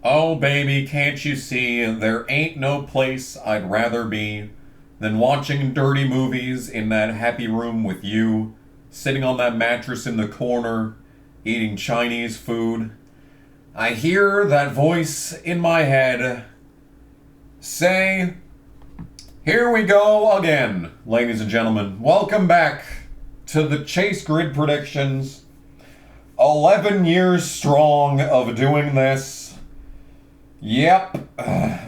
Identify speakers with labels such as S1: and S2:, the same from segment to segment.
S1: Oh, baby, can't you see? There ain't no place I'd rather be than watching dirty movies in that happy room with you, sitting on that mattress in the corner, eating Chinese food. I hear that voice in my head say, "Here we go again, ladies and gentlemen. Welcome back to the Chase Grid Predictions. 11 years strong of doing this. Yep,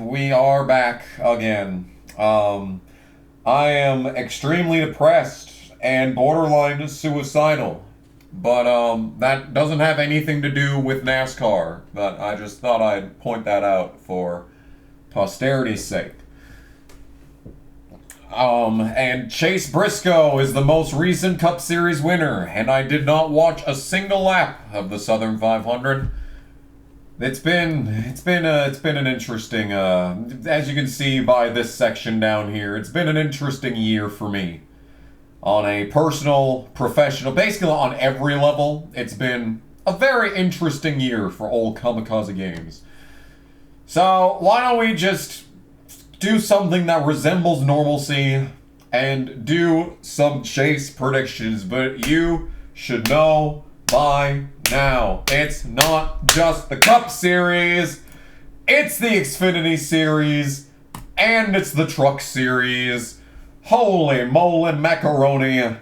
S1: we are back again. I am extremely depressed and borderline suicidal, but that doesn't have anything to do with NASCAR, but I just thought I'd point that out for posterity's sake. And Chase Briscoe is the most recent Cup Series winner, and I did not watch a single lap of the Southern 500. It's been an interesting, as you can see by this section down here, it's been an interesting year for me. On a personal, professional, basically on every level, it's been a very interesting year for old Kamikaze Games. So, why don't we just do something that resembles normalcy and do some Chase predictions, but you should know by now, it's not just the Cup Series, it's the Xfinity Series, and it's the Truck Series. Holy moly macaroni.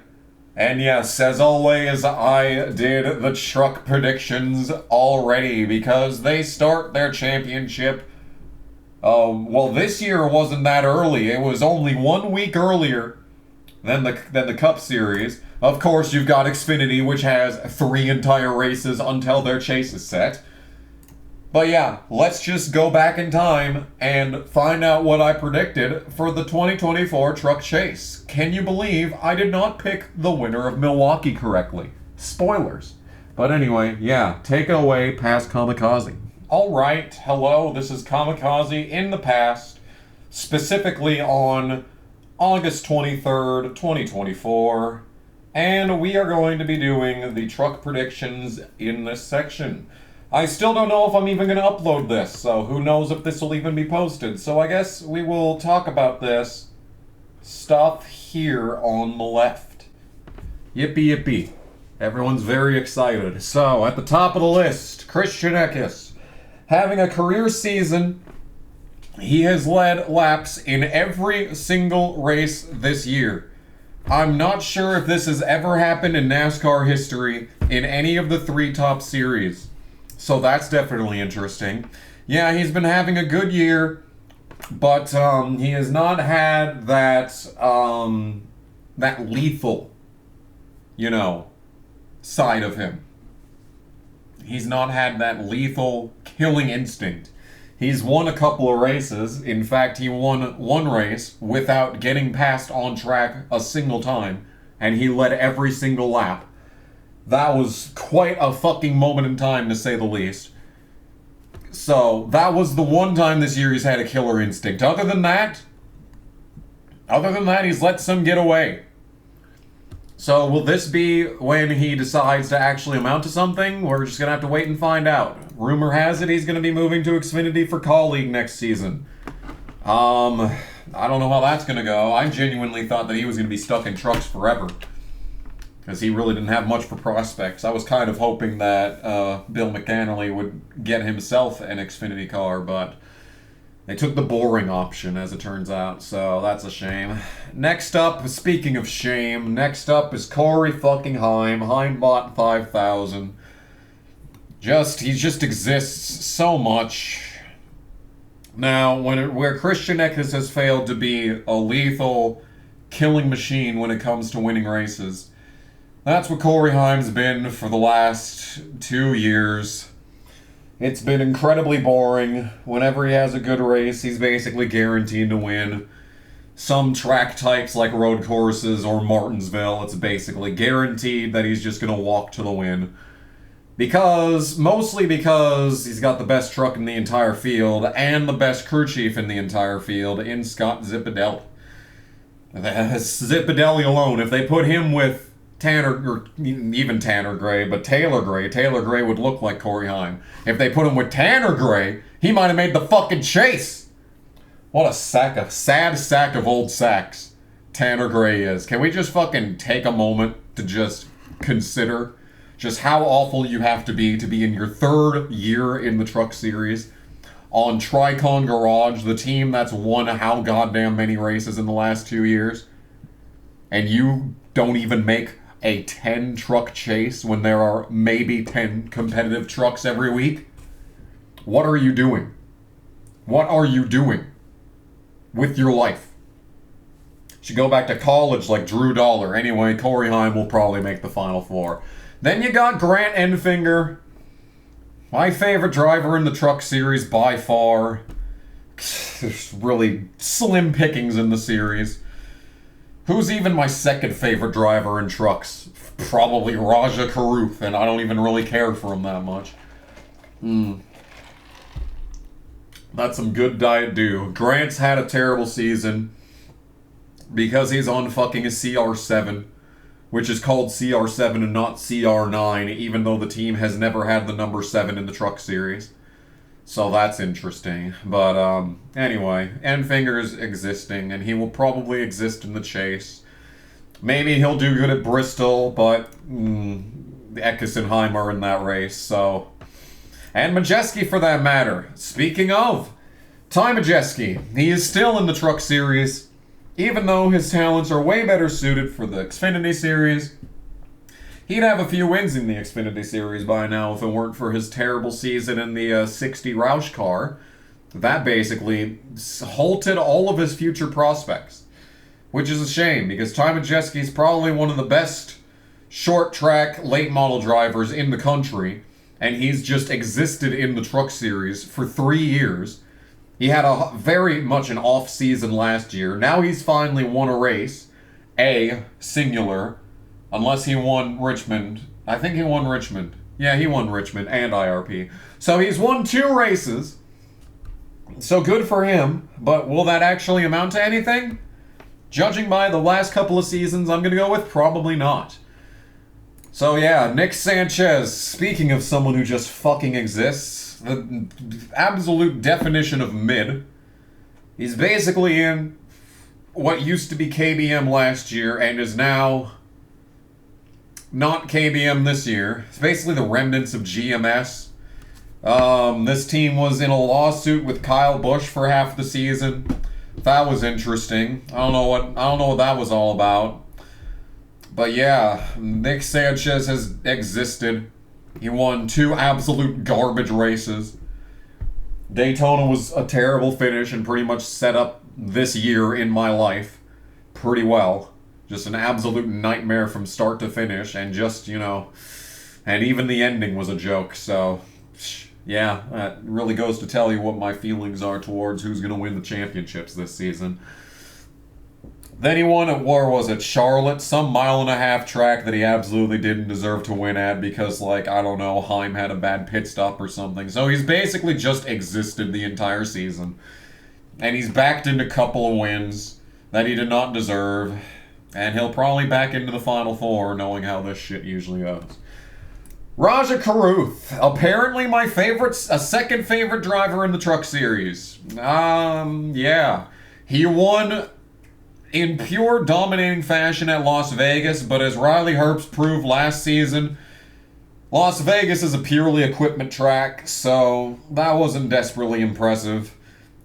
S1: And yes, as always, I did the truck predictions already because they start their championship. Well, this year wasn't that early. It was only 1 week earlier than the Cup Series. Of course, you've got Xfinity, which has 3 entire races until their chase is set. But yeah, let's just go back in time and find out what I predicted for the 2024 Truck Chase. Can you believe I did not pick the winner of Milwaukee correctly? Spoilers. But anyway, yeah, take it away, past Kamikaze. Alright, hello, this is Kamikaze in the past, specifically on August 23rd, 2024. And we are going to be doing the truck predictions in this section. I still don't know if I'm even going to upload this, so who knows if this will even be posted. So I guess we will talk about this stuff here on the left. Yippee yippee. Everyone's very excited. So, at the top of the list, Christian Eckes. Having a career season, he has led laps in every single race this year. I'm not sure if this has ever happened in NASCAR history in any of the 3 top series. So that's definitely interesting. Yeah, he's been having a good year, but he has not had that lethal, side of him. He's not had that lethal killing instinct. He's won a couple of races. In fact, he won 1 race without getting past on track a single time, and he led every single lap. That was quite a fucking moment in time, to say the least. So, that was the one time this year he's had a killer instinct. Other than that, he's let some get away. So, will this be when he decides to actually amount to something? We're just going to have to wait and find out. Rumor has it he's going to be moving to Xfinity for Colleague next season. I don't know how that's going to go. I genuinely thought that he was going to be stuck in trucks forever, because he really didn't have much for prospects. I was kind of hoping that Bill McAnally would get himself an Xfinity car, but they took the boring option, as it turns out, so that's a shame. Next up, speaking of shame, next up is Corey fucking Heimbot 5000. He just exists so much. Now, where Christian Eckes has failed to be a lethal killing machine when it comes to winning races, that's what Corey Heim's been for the last 2 years. It's been incredibly boring. Whenever he has a good race, he's basically guaranteed to win. Some track types like road courses or Martinsville, it's basically guaranteed that he's just going to walk to the win. Mostly because he's got the best truck in the entire field and the best crew chief in the entire field in Scott Zipadelli. Zipadelli alone, if they put him with Tanner, or even Tanner Gray, but Taylor Gray. Taylor Gray would look like Corey Heim. If they put him with Tanner Gray, he might have made the fucking chase. What a sad sack of old sacks Tanner Gray is. Can we just fucking take a moment to just consider just how awful you have to be in your 3rd year in the Truck Series on Tricon Garage, the team that's won how goddamn many races in the last 2 years, and you don't even make a 10 truck chase when there are maybe 10 competitive trucks every week? What are you doing? What are you doing with your life? You should go back to college like Drew Dollar. Anyway, Corey Heim will probably make the Final Four. Then you got Grant Enfinger, my favorite driver in the Truck Series by far. There's really slim pickings in the series. Who's even my 2nd favorite driver in trucks? Probably Raja Karuth, and I don't even really care for him that much. That's some good diet dew. Grant's had a terrible season because he's on fucking a CR7, which is called CR7 and not CR9, even though the team has never had the number 7 in the Truck Series. So that's interesting. But anyway, Enfinger's existing, and he will probably exist in the chase. Maybe he'll do good at Bristol, but Eckes and Heim are in that race, so... And Majeski, for that matter. Speaking of, Ty Majeski, he is still in the Truck Series, even though his talents are way better suited for the Xfinity Series. He'd have a few wins in the Xfinity Series by now if it weren't for his terrible season in the 60 Roush car. That basically halted all of his future prospects, which is a shame because Ty Majeski is probably one of the best short track late model drivers in the country, and he's just existed in the Truck Series for 3 years. He had a very much an off season last year. Now he's finally won a race, singular. Unless he won Richmond. I think he won Richmond. Yeah, he won Richmond and IRP. So he's won 2 races. So good for him. But will that actually amount to anything? Judging by the last couple of seasons, I'm going to go with probably not. So yeah, Nick Sanchez. Speaking of someone who just fucking exists. The absolute definition of mid. He's basically in what used to be KBM last year and is now... not KBM this year. It's basically the remnants of GMS. This team was in a lawsuit with Kyle Busch for half the season. That was interesting. I don't know what that was all about. But yeah, Nick Sanchez has existed. He won 2 absolute garbage races. Daytona was a terrible finish and pretty much set up this year in my life pretty well. Just an absolute nightmare from start to finish, and just, and even the ending was a joke, so, yeah, that really goes to tell you what my feelings are towards who's going to win the championships this season. Then he won at, where was it, Charlotte, some 1.5-mile track that he absolutely didn't deserve to win at because, I don't know, Heim had a bad pit stop or something. So he's basically just existed the entire season. And he's backed into a couple of wins that he did not deserve. And he'll probably back into the Final Four, knowing how this shit usually goes. Raja Karuth, apparently my second favorite driver in the Truck Series. Yeah. He won in pure dominating fashion at Las Vegas, but as Riley Herbst proved last season, Las Vegas is a purely equipment track, so that wasn't desperately impressive.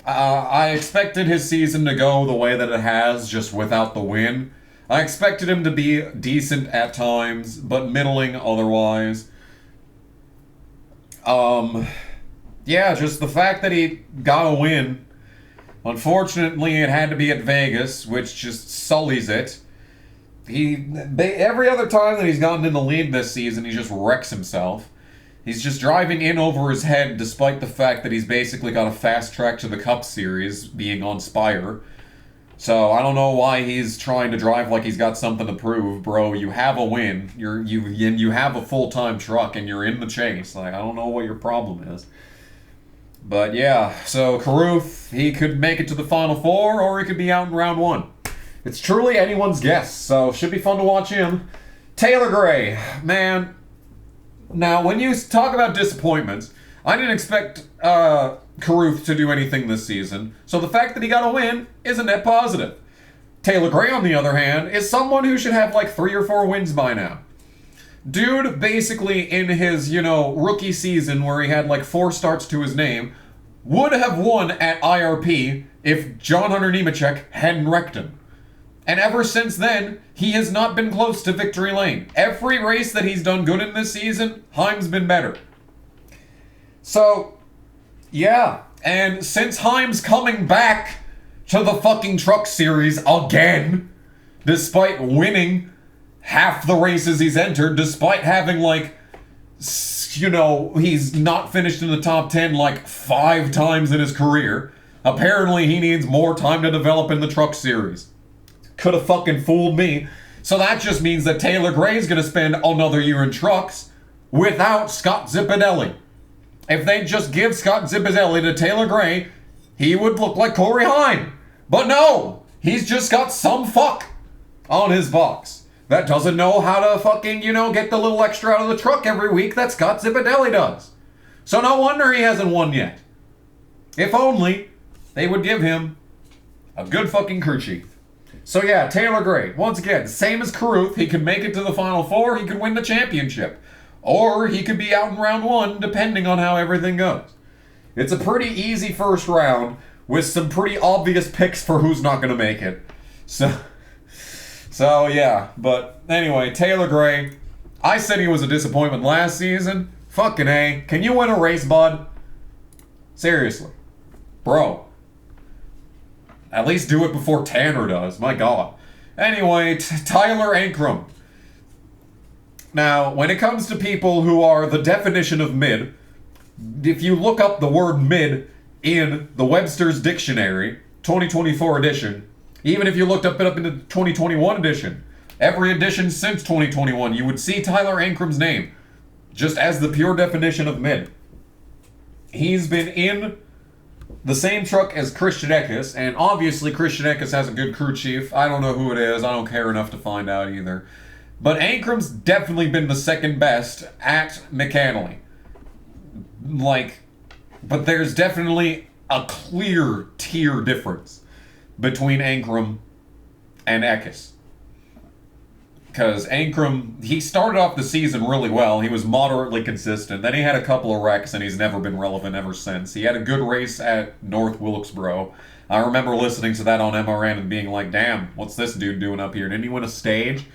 S1: I expected his season to go the way that it has, just without the win. I expected him to be decent at times, but middling otherwise. Yeah, just the fact that he got a win. Unfortunately, it had to be at Vegas, which just sullies it. Every other time that he's gotten in the lead this season, he just wrecks himself. He's just driving in over his head, despite the fact that he's basically got a fast track to the Cup Series, being on Spire. So I don't know why he's trying to drive like he's got something to prove, bro. You have a win. You have a full-time truck, and you're in the chase. I don't know what your problem is. But yeah, so Karuth, he could make it to the Final Four, or he could be out in round 1. It's truly anyone's guess, so should be fun to watch him. Taylor Gray, man. Now, when you talk about disappointments, I didn't expect Caruth to do anything this season, so the fact that he got a win is a net positive. Taylor Gray, on the other hand, is someone who should have like 3 or 4 wins by now. Dude, basically in his, rookie season where he had like 4 starts to his name, would have won at IRP if John Hunter Nemechek hadn't wrecked him. And ever since then, he has not been close to victory lane. Every race that he's done good in this season, Heim's been better. So, yeah. And since Heim's coming back to the fucking truck series again, despite winning half the races he's entered, despite having he's not finished in the top 10 like 5 times in his career, apparently he needs more time to develop in the truck series. Could have fucking fooled me. So that just means that Taylor Gray's gonna spend another year in trucks without Scott Zipadelli. If they just give Scott Zipadelli to Taylor Gray, he would look like Corey Heim. But no! He's just got some fuck on his box that doesn't know how to fucking, get the little extra out of the truck every week that Scott Zipadelli does. So no wonder he hasn't won yet. If only they would give him a good fucking crew chief. So yeah, Taylor Gray, once again, same as Caruth, he could make it to the Final Four, he could win the championship. Or he could be out in round 1, depending on how everything goes. It's a pretty easy first round, with some pretty obvious picks for who's not going to make it. So yeah, but anyway, Taylor Gray, I said he was a disappointment last season. Fucking A. Can you win a race, bud? Seriously. Bro. At least do it before Tanner does. My God. Anyway, Tyler Ankrum. Now, when it comes to people who are the definition of mid, if you look up the word mid in the Webster's Dictionary, 2024 edition, even if you looked it up in the 2021 edition, every edition since 2021, you would see Tyler Ankrum's name, just as the pure definition of mid. He's been in the same truck as Christian Eckes, and obviously Christian Eckes has a good crew chief. I don't know who it is. I don't care enough to find out either. But Ankrum's definitely been the second best at mechanically. But there's definitely a clear tier difference between Ankrum and Eckes. Because Ankrum, he started off the season really well. He was moderately consistent. Then he had a couple of wrecks, and he's never been relevant ever since. He had a good race at North Wilkesboro. I remember listening to that on MRN and being like, damn, what's this dude doing up here? Didn't he win a stage?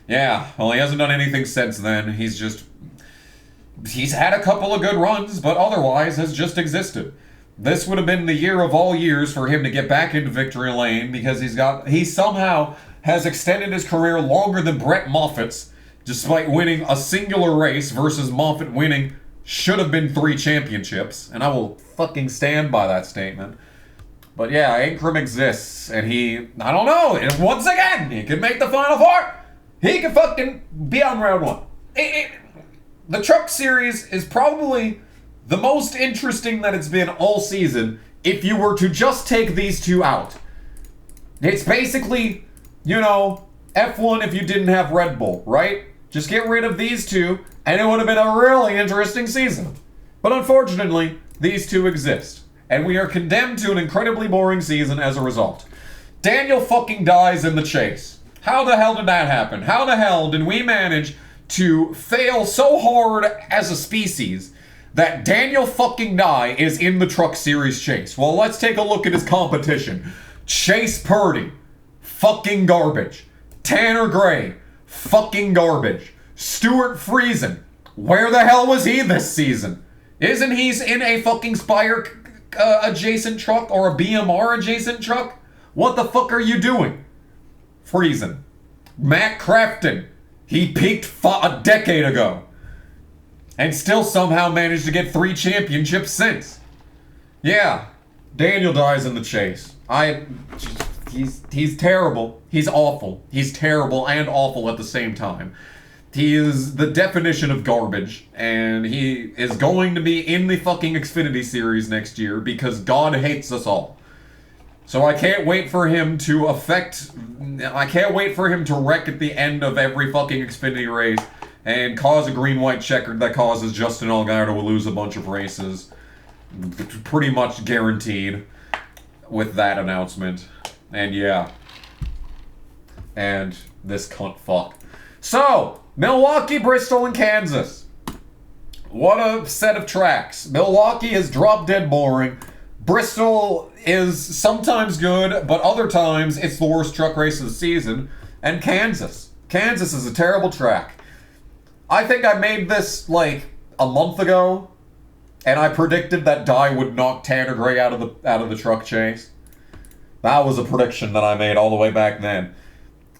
S1: Yeah, well, he hasn't done anything since then. He's had a couple of good runs, but otherwise has just existed. This would have been the year of all years for him to get back into victory lane because he somehow has extended his career longer than Brett Moffitt's, despite winning a singular race versus Moffitt winning should have been 3 championships, and I will fucking stand by that statement. But yeah, Ankrum exists, and I don't know, and once again, he can make the Final Four. He can fucking be on round 1. The Truck Series is probably the most interesting that it's been all season if you were to just take these two out. It's basically, F1 if you didn't have Red Bull, right? Just get rid of these two, and it would have been a really interesting season. But unfortunately, these two exist, and we are condemned to an incredibly boring season as a result. Daniel fucking dies in the chase. How the hell did that happen? How the hell did we manage to fail so hard as a species that Daniel fucking Nye is in the Truck Series chase? Well, let's take a look at his competition. Chase Purdy, fucking garbage. Tanner Gray, fucking garbage. Stuart Friesen, where the hell was he this season? Isn't he in a fucking Spire adjacent truck or a BMR adjacent truck? What the fuck are you doing? Friesen. Matt Crafton, he peaked a decade ago and still somehow managed to get 3 championships since. Yeah, Daniel dies in the chase. He's terrible. He's awful. He's terrible and awful at the same time. He is the definition of garbage, and he is going to be in the fucking Xfinity series next year because God hates us all. So I can't wait for him to I can't wait for him to wreck at the end of every fucking Xfinity race and cause a green-white checkered that causes Justin Allgaier to lose a bunch of races. Pretty much guaranteed with that announcement. And yeah. And this cunt fuck. So, Milwaukee, Bristol, and Kansas. What a set of tracks. Milwaukee is drop-dead boring. Bristol is sometimes good, but other times it's the worst truck race of the season. And Kansas. Kansas is a terrible track. I think I made this, like, a month ago, and I predicted that Dye would knock Tanner Gray out of the truck chase. That was a prediction that I made all the way back then.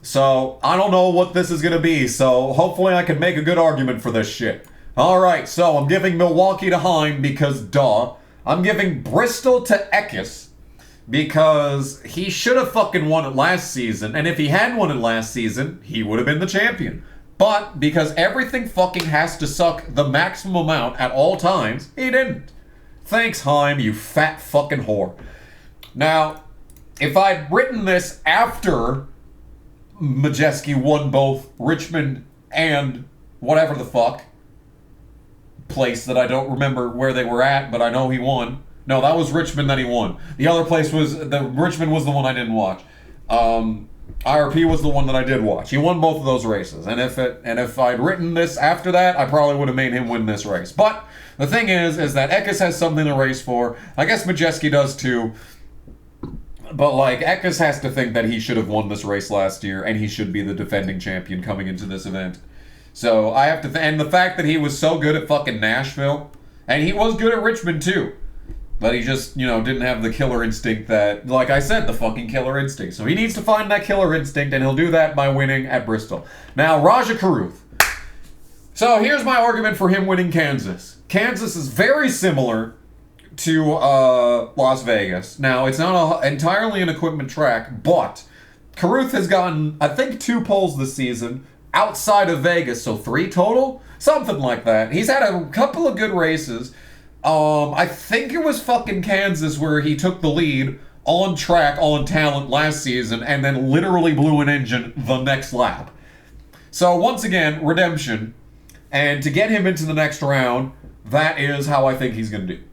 S1: So, I don't know what this is going to be, so hopefully I can make a good argument for this shit. Alright, so I'm giving Milwaukee to Heim because duh. I'm giving Bristol to Eckes because he should have fucking won it last season, and if he had won it last season, he would have been the champion. But because everything fucking has to suck the maximum amount at all times, he didn't. Thanks, Heim, you fat fucking whore. Now, if I'd written this after Majeski won both Richmond and whatever the fuck place that I don't remember where they were at, but I know he won. No, that was Richmond that he won. The other place was Richmond was the one I didn't watch. IRP was the one that I did watch. He won both of those races, and if I'd written this after that, I probably would have made him win this race. But the thing is that Eckes has something to race for. I guess Majeski does too. But like Eckes has to think that he should have won this race last year, and he should be the defending champion coming into this event. So I have to, and the fact that he was so good at fucking Nashville, and he was good at Richmond too, but he just, you know, didn't have the killer instinct that, like I said, the fucking killer instinct. So he needs to find that killer instinct, and he'll do that by winning at Bristol. Now, Raja Carruth. So here's my argument for him winning Kansas. Kansas is very similar to Las Vegas. Now, it's not entirely an equipment track, but Carruth has gotten, I think, 2 poles this season outside of Vegas, so 3 total? Something like that. He's had a couple of good races. I think it was fucking Kansas where he took the lead on track, on talent last season, and then literally blew an engine the next lap. So once again, redemption. And to get him into the next round, that is how I think he's going to do.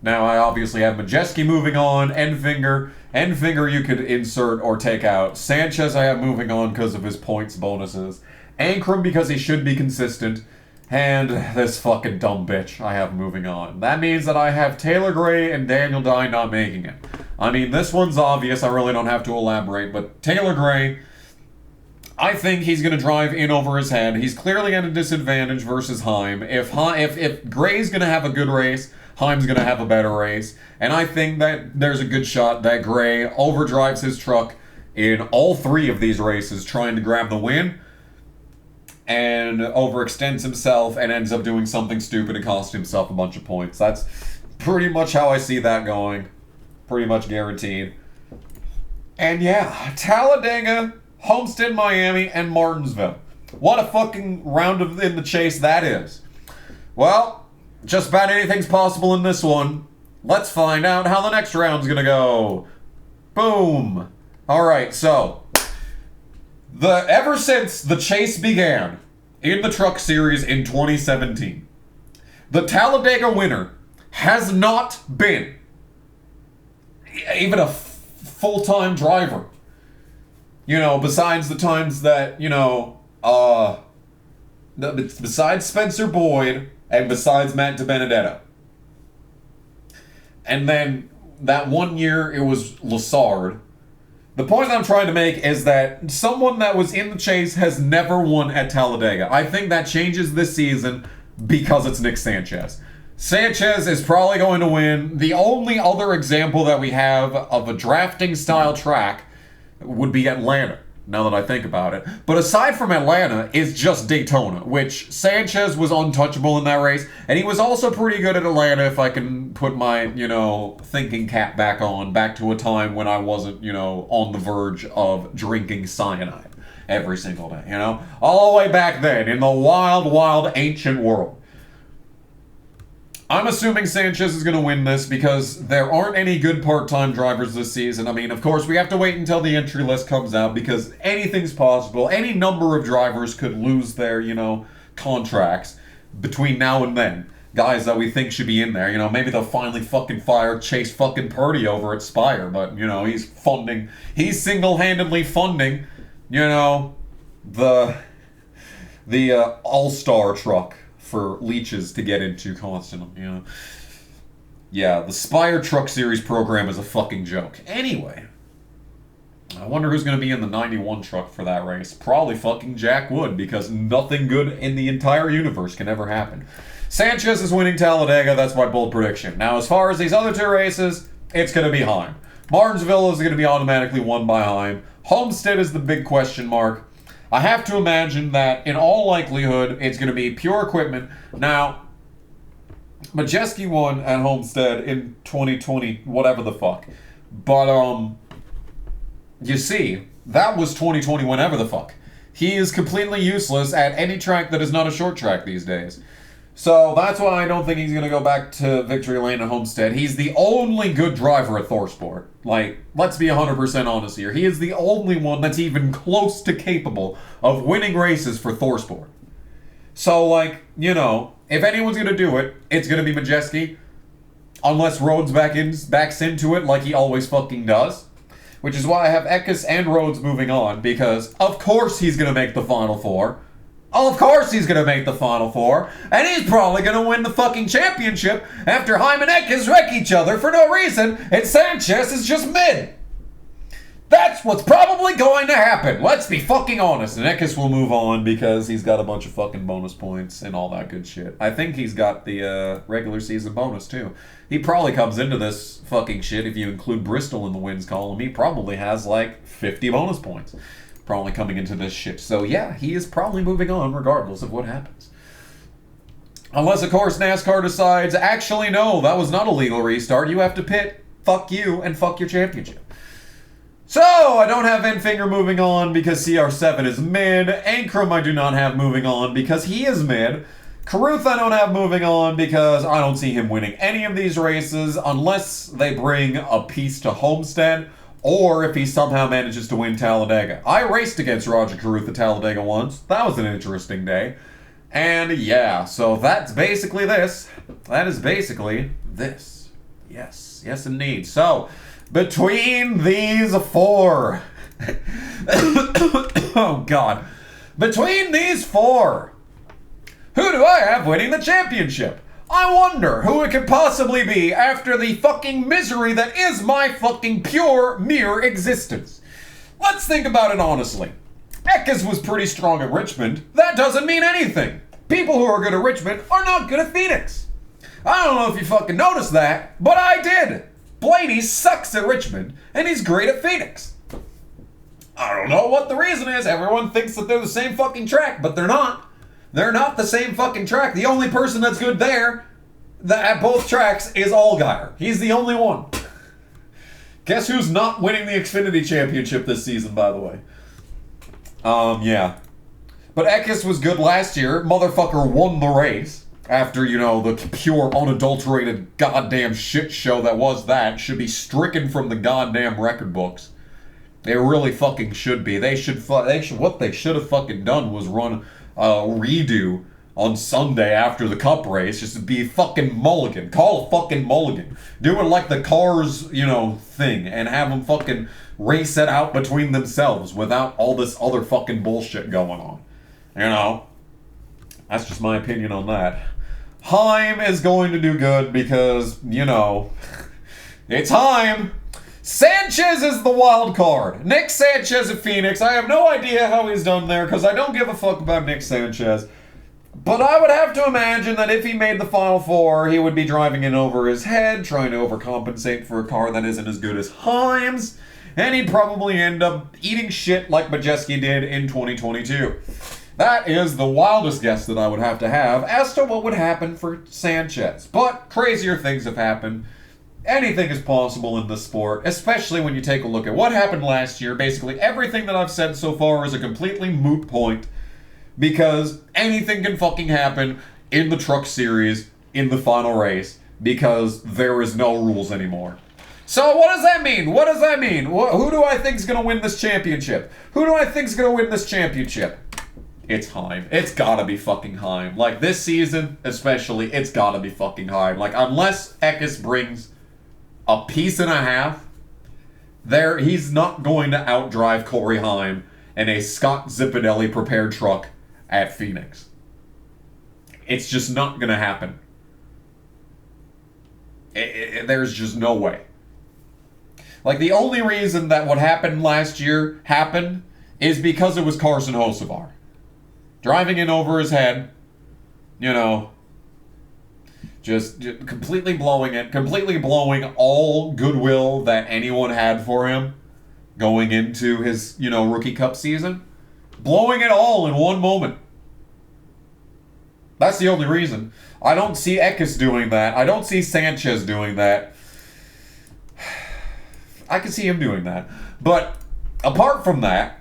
S1: Now, I obviously have Majeski moving on, Enfinger. Enfinger you could insert or take out. Sanchez I have moving on because of his points bonuses. Ankrum because he should be consistent. And this fucking dumb bitch I have moving on. That means that I have Taylor Gray and Daniel Dye not making it. I mean, this one's obvious, I really don't have to elaborate, but Taylor Gray, I think he's going to drive in over his head. He's clearly at a disadvantage versus Heim. If Gray's going to have a good race, Heim's going to have a better race. And I think that there's a good shot that Gray overdrives his truck in all 3 of these races trying to grab the win and overextends himself and ends up doing something stupid and cost himself a bunch of points. That's pretty much how I see that going. Pretty much guaranteed. And yeah, Talladega, Homestead, Miami, and Martinsville. What a fucking round in the chase that is. Well, just about anything's possible in this one. Let's find out how the next round's gonna go. Boom. Alright, so ever since the chase began in the Truck Series in 2017, the Talladega winner has not been even a full-time driver. You know, besides the times that, you know, besides Spencer Boyd and besides Matt DiBenedetto. And then that one year it was Lassard. The point I'm trying to make is that someone that was in the chase has never won at Talladega. I think that changes this season because it's Nick Sanchez. Sanchez is probably going to win. The only other example that we have of a drafting style track would be Atlanta, now that I think about it. But aside from Atlanta, it's just Daytona, which Sanchez was untouchable in that race, and he was also pretty good at Atlanta if I can put my, you know, thinking cap back to a time when I wasn't, you know, on the verge of drinking cyanide every single day, you know? All the way back then, in the wild, wild, ancient world. I'm assuming Sanchez is going to win this because there aren't any good part-time drivers this season. I mean, of course, we have to wait until the entry list comes out because anything's possible. Any number of drivers could lose their, contracts between now and then. Guys that we think should be in there. Maybe they'll finally fucking fire Chase fucking Purdy over at Spire, but, he's single-handedly funding, the all-star truck for leeches to get into constantly, Yeah, the Spire Truck Series program is a fucking joke. Anyway, I wonder who's going to be in the 91 truck for that race. Probably fucking Jack Wood, because nothing good in the entire universe can ever happen. Sanchez is winning Talladega, that's my bold prediction. Now, as far as these other two races, it's going to be Heim. Martinsville is going to be automatically won by Heim. Homestead is the big question mark. I have to imagine that, in all likelihood, it's going to be pure equipment. Now, Majeski won at Homestead in 2020, whatever the fuck. But, you see, that was 2020 whenever the fuck. He is completely useless at any track that is not a short track these days. So that's why I don't think he's going to go back to Victory Lane at Homestead. He's the only good driver at ThorSport. Let's be 100% honest here. He is the only one that's even close to capable of winning races for ThorSport. So, if anyone's going to do it, it's going to be Majeski. Unless Rhodes backs into it like he always fucking does. Which is why I have Eckes and Rhodes moving on, because of course he's going to make the Final Four. Of course he's going to make the Final Four, and he's probably going to win the fucking championship after Heim and Eckes wreck each other for no reason, and Sanchez is just mid. That's what's probably going to happen. Let's be fucking honest. And Eckes will move on because he's got a bunch of fucking bonus points and all that good shit. I think he's got the regular season bonus too. He probably comes into this fucking shit, if you include Bristol in the wins column, he probably has 50 bonus points. Probably coming into this shit. So yeah, he is probably moving on regardless of what happens. Unless, of course, NASCAR decides, actually, no, that was not a legal restart. You have to pit, fuck you, and fuck your championship. So, I don't have Enfinger moving on because CR7 is mid. Ankrum I do not have moving on because he is mid. Carruth I don't have moving on because I don't see him winning any of these races unless they bring a piece to Homestead. Or if he somehow manages to win Talladega. I raced against Roger Carruth at Talladega once. That was an interesting day. And yeah, so that's basically this. That is basically this. Yes, yes indeed. So, between these four... oh God. Between these four, who do I have winning the championship? I wonder who it could possibly be after the fucking misery that is my fucking pure, mere existence. Let's think about it honestly. Eckes was pretty strong at Richmond. That doesn't mean anything. People who are good at Richmond are not good at Phoenix. I don't know if you fucking noticed that, but I did. Blaney sucks at Richmond, and he's great at Phoenix. I don't know what the reason is. Everyone thinks that they're the same fucking track, but they're not. They're not the same fucking track. The only person that's good there at both tracks is Allgaier. He's the only one. Guess who's not winning the Xfinity Championship this season, by the way? Yeah. But Eckes was good last year. Motherfucker won the race. After, the pure, unadulterated goddamn shit show that was that. Should be stricken from the goddamn record books. They really fucking should be. What they should have fucking done was run redo on Sunday after the Cup race, just to be fucking mulligan. Call a fucking mulligan. Do it like the Cars, thing, and have them fucking race it out between themselves without all this other fucking bullshit going on. That's just my opinion on that. Heim is going to do good because, it's Heim. Sanchez is the wild card. Nick Sanchez at Phoenix. I have no idea how he's done there because I don't give a fuck about Nick Sanchez. But I would have to imagine that if he made the Final Four, he would be driving in over his head, trying to overcompensate for a car that isn't as good as Heim's. And he'd probably end up eating shit like Majeski did in 2022. That is the wildest guess that I would have to have as to what would happen for Sanchez. But crazier things have happened. Anything is possible in this sport, especially when you take a look at what happened last year. Basically, everything that I've said so far is a completely moot point because anything can fucking happen in the truck series in the final race because there is no rules anymore. So what does that mean? What does that mean? Who do I think is going to win this championship? Who do I think is going to win this championship? It's Heim. It's gotta be fucking Heim. Like, this season, especially, it's gotta be fucking Heim. Like, unless Ekis brings a piece and a half, he's not going to outdrive Corey Heim in a Scott Zipadelli prepared truck at Phoenix. It's just not gonna happen. There's just no way. Like, the only reason that what happened last year happened is because it was Carson Hocevar. Driving in over his head, you know, just completely blowing it, completely blowing all goodwill that anyone had for him going into his, you know, rookie cup season. Blowing it all in one moment. That's the only reason. I don't see Ekis doing that. I don't see Sanchez doing that. I can see him doing that. But apart from that,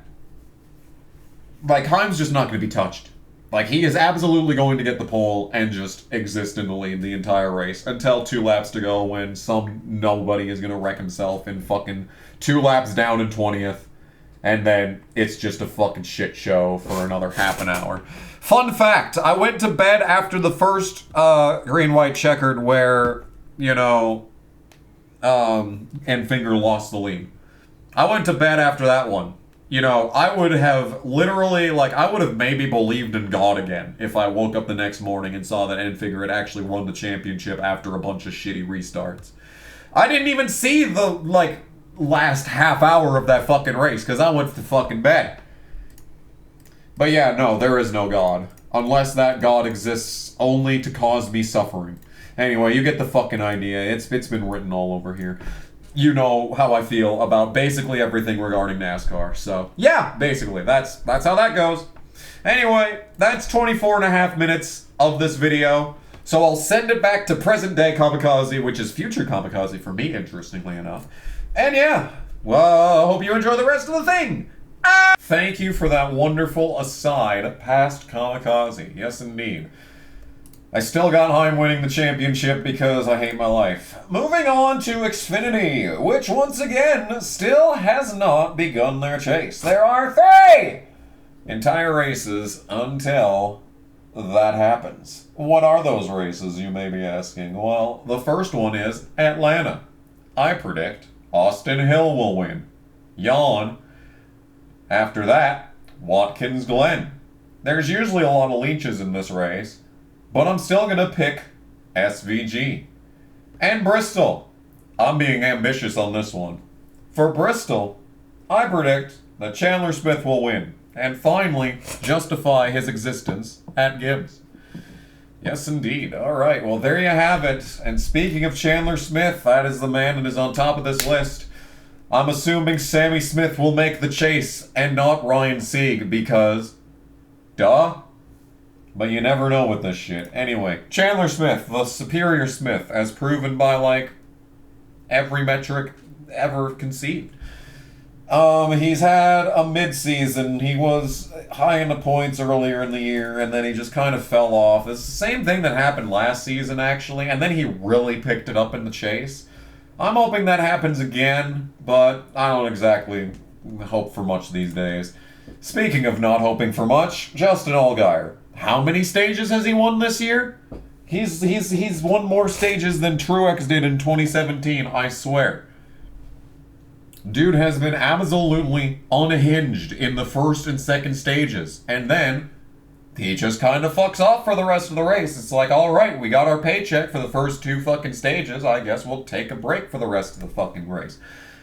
S1: like, Heim's just not going to be touched. Like, he is absolutely going to get the pole and just exist in the lead the entire race until 2 laps to go when some nobody is going to wreck himself in fucking 2 laps down in 20th. And then it's just a fucking shit show for another half an hour. Fun fact, I went to bed after the first green-white checkered where, you know, and Finger lost the lead. I went to bed after that one. You know, I would have literally, like, I would have maybe believed in God again if I woke up the next morning and saw that Enfinger had actually won the championship after a bunch of shitty restarts. I didn't even see the, like, last half hour of that fucking race because I went to fucking bed. But yeah, no, there is no God. Unless that God exists only to cause me suffering. Anyway, you get the fucking idea. It's been written all over here. You know how I feel about basically everything regarding NASCAR. So, yeah, basically, that's how that goes. Anyway, that's 24 and a half minutes of this video. So I'll send it back to present day Kamikaze, which is future Kamikaze for me, interestingly enough. And yeah, well, I hope you enjoy the rest of the thing. Thank you for that wonderful aside, past Kamikaze. Yes, indeed. I still got Heim winning the championship because I hate my life. Moving on to Xfinity, which once again still has not begun their chase. There are 3 entire races until that happens. What are those races, you may be asking? Well, the first one is Atlanta. I predict Austin Hill will win. Yawn. After that, Watkins Glen. There's usually a lot of leeches in this race, but I'm still going to pick SVG. And Bristol. I'm being ambitious on this one. For Bristol, I predict that Chandler Smith will win and finally justify his existence at Gibbs. Yes, indeed. All right, well, there you have it. And speaking of Chandler Smith, that is the man that is on top of this list. I'm assuming Sammy Smith will make the chase and not Ryan Sieg because, duh. But you never know with this shit. Anyway, Chandler Smith, the superior Smith, as proven by, like, every metric ever conceived. He's had a mid-season. He was high in the points earlier in the year, and then he just kind of fell off. It's the same thing that happened last season, actually, and then he really picked it up in the chase. I'm hoping that happens again, but I don't exactly hope for much these days. Speaking of not hoping for much, Justin Allgaier. How many stages has he won this year? He's won more stages than Truex did in 2017, I swear. Dude has been absolutely unhinged in the first and second stages, and then he just kind of fucks off for the rest of the race. It's like, alright, we got our paycheck for the first 2 fucking stages, I guess we'll take a break for the rest of the fucking race.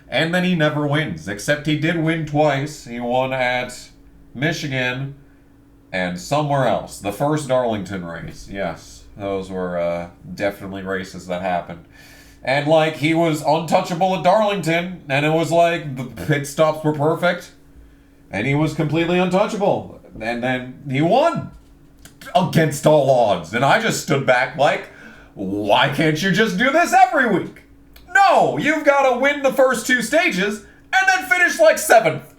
S1: And then he never wins, except he did win twice. He won at Michigan and somewhere else. The first Darlington race, yes. Those were definitely races that happened. And, like, he was untouchable at Darlington, and it was like, the pit stops were perfect, and he was completely untouchable. And then he won against all odds. And I just stood back like, why can't you just do this every week? No, you've got to win the first 2 stages, and then finish like 7th.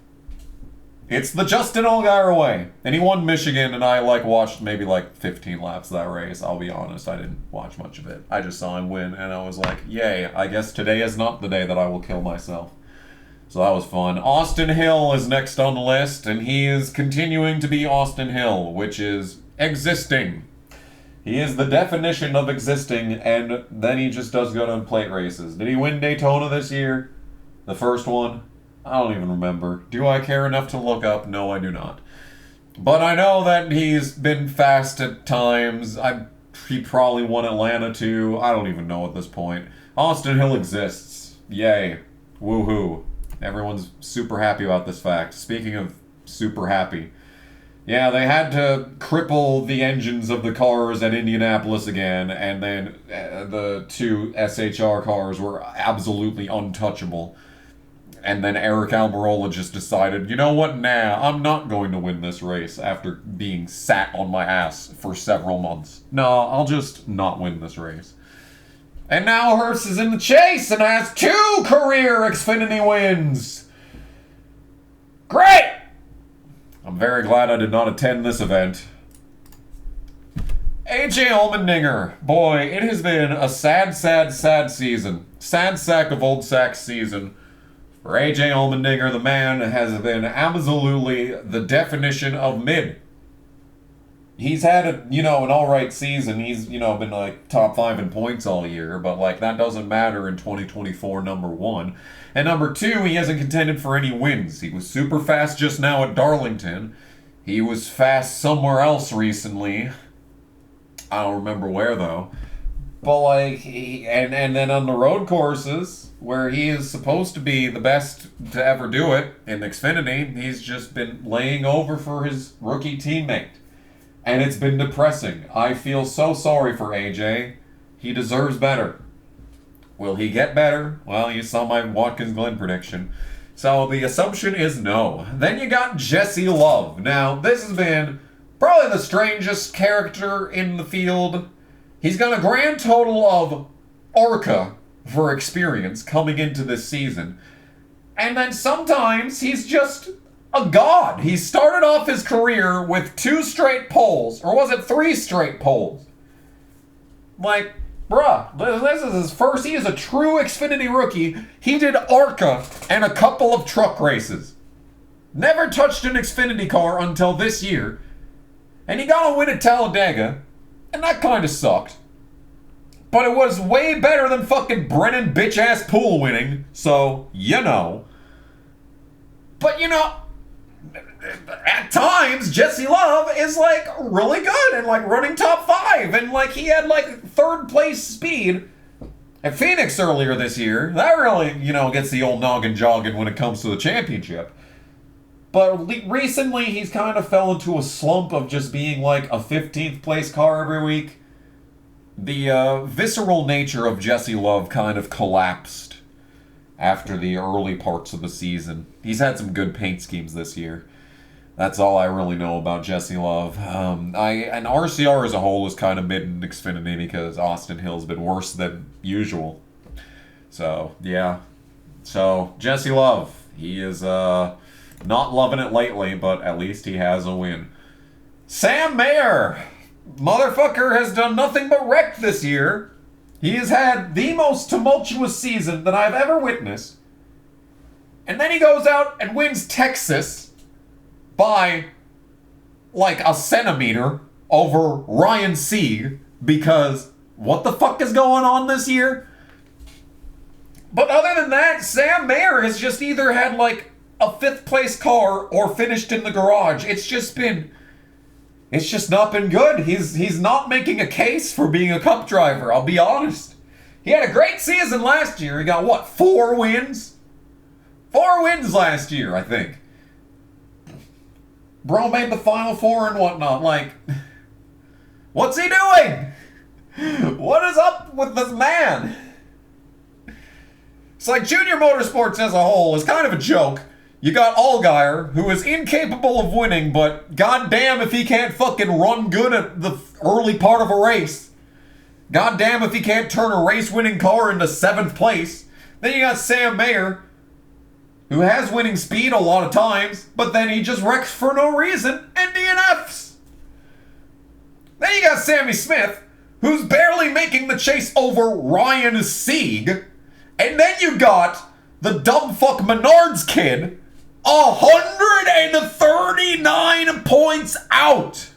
S1: It's the Justin Allgaier way. And he won Michigan, and I, like, watched maybe, like, 15 laps of that race. I'll be honest, I didn't watch much of it. I just saw him win, and I was like, yay, I guess today is not the day that I will kill myself. So that was fun. Austin Hill is next on the list, and he is continuing to be Austin Hill, which is existing. He is the definition of existing, and then he just does good on plate races. Did he win Daytona this year? The first one? I don't even remember. Do I care enough to look up? No, I do not. But I know that he's been fast at times. He probably won Atlanta too. I don't even know at this point. Austin Hill exists. Yay. Woohoo. Everyone's super happy about this fact. Speaking of super happy. Yeah, they had to cripple the engines of the cars at Indianapolis again, and then the two SHR cars were absolutely untouchable. And then Eric Almirola just decided, you know what, nah, I'm not going to win this race after being sat on my ass for several months. No, I'll just not win this race. And now Hurst is in the chase and has 2 career Xfinity wins. Great! I'm very glad I did not attend this event. AJ Allmendinger. Boy, it has been a sad, sad, sad season. Sad sack of old sack season. For AJ Allmendinger, the man has been absolutely the definition of mid. He's had an alright season. He's, been like top 5 in points all year, but like that doesn't matter in 2024, number 1. And number 2, he hasn't contended for any wins. He was super fast just now at Darlington. He was fast somewhere else recently. I don't remember where though. But like, and then on the road courses, where he is supposed to be the best to ever do it in Xfinity, he's just been laying over for his rookie teammate. And it's been depressing. I feel so sorry for AJ. He deserves better. Will he get better? Well, you saw my Watkins Glen prediction. So the assumption is no. Then you got Jesse Love. Now, this has been probably the strangest character in the field. He's got a grand total of ARCA for experience coming into this season. And then sometimes he's just a god. He started off his career with 2 straight poles, or was it 3 straight poles? Like, bruh, this is his first. He is a true Xfinity rookie. He did ARCA and a couple of truck races. Never touched an Xfinity car until this year. And he got a win at Talladega, and that kind of sucked. But it was way better than fucking Brennan bitch-ass Poole winning, so, But, at times, Jesse Love is, like, really good and, like, running top 5. And, like, he had, like, 3rd place speed at Phoenix earlier this year. That really, gets the old noggin jogging when it comes to the championship. But recently, he's kind of fell into a slump of just being, like, a 15th place car every week. The visceral nature of Jesse Love kind of collapsed after the early parts of the season. He's had some good paint schemes this year. That's all I really know about Jesse Love. And RCR as a whole is kind of mid in Xfinity because Austin Hill's been worse than usual. So, yeah. So, Jesse Love. He is not loving it lately, but at least he has a win. Sam Mayer. Motherfucker has done nothing but wreck this year. He has had the most tumultuous season that I've ever witnessed. And then he goes out and wins Texas by like a centimeter over Ryan Sieg because what the fuck is going on this year? But other than that, Sam Mayer has just either had like a 5th place car or finished in the garage. It's just not been good. He's not making a case for being a cup driver, I'll be honest. He had a great season last year. He got, 4 wins? 4 wins last year, I think. Bro made the Final 4 and whatnot. Like, what's he doing? What is up with this man? It's like Junior Motorsports as a whole is kind of a joke. You got Allgaier, who is incapable of winning, but goddamn if he can't fucking run good at the early part of a race. Goddamn if he can't turn a race-winning car into 7th place. Then you got Sam Mayer, who has winning speed a lot of times, but then he just wrecks for no reason and DNFs. Then you got Sammy Smith, who's barely making the chase over Ryan Sieg. And then you got the dumb fuck Menards kid, 139 points out.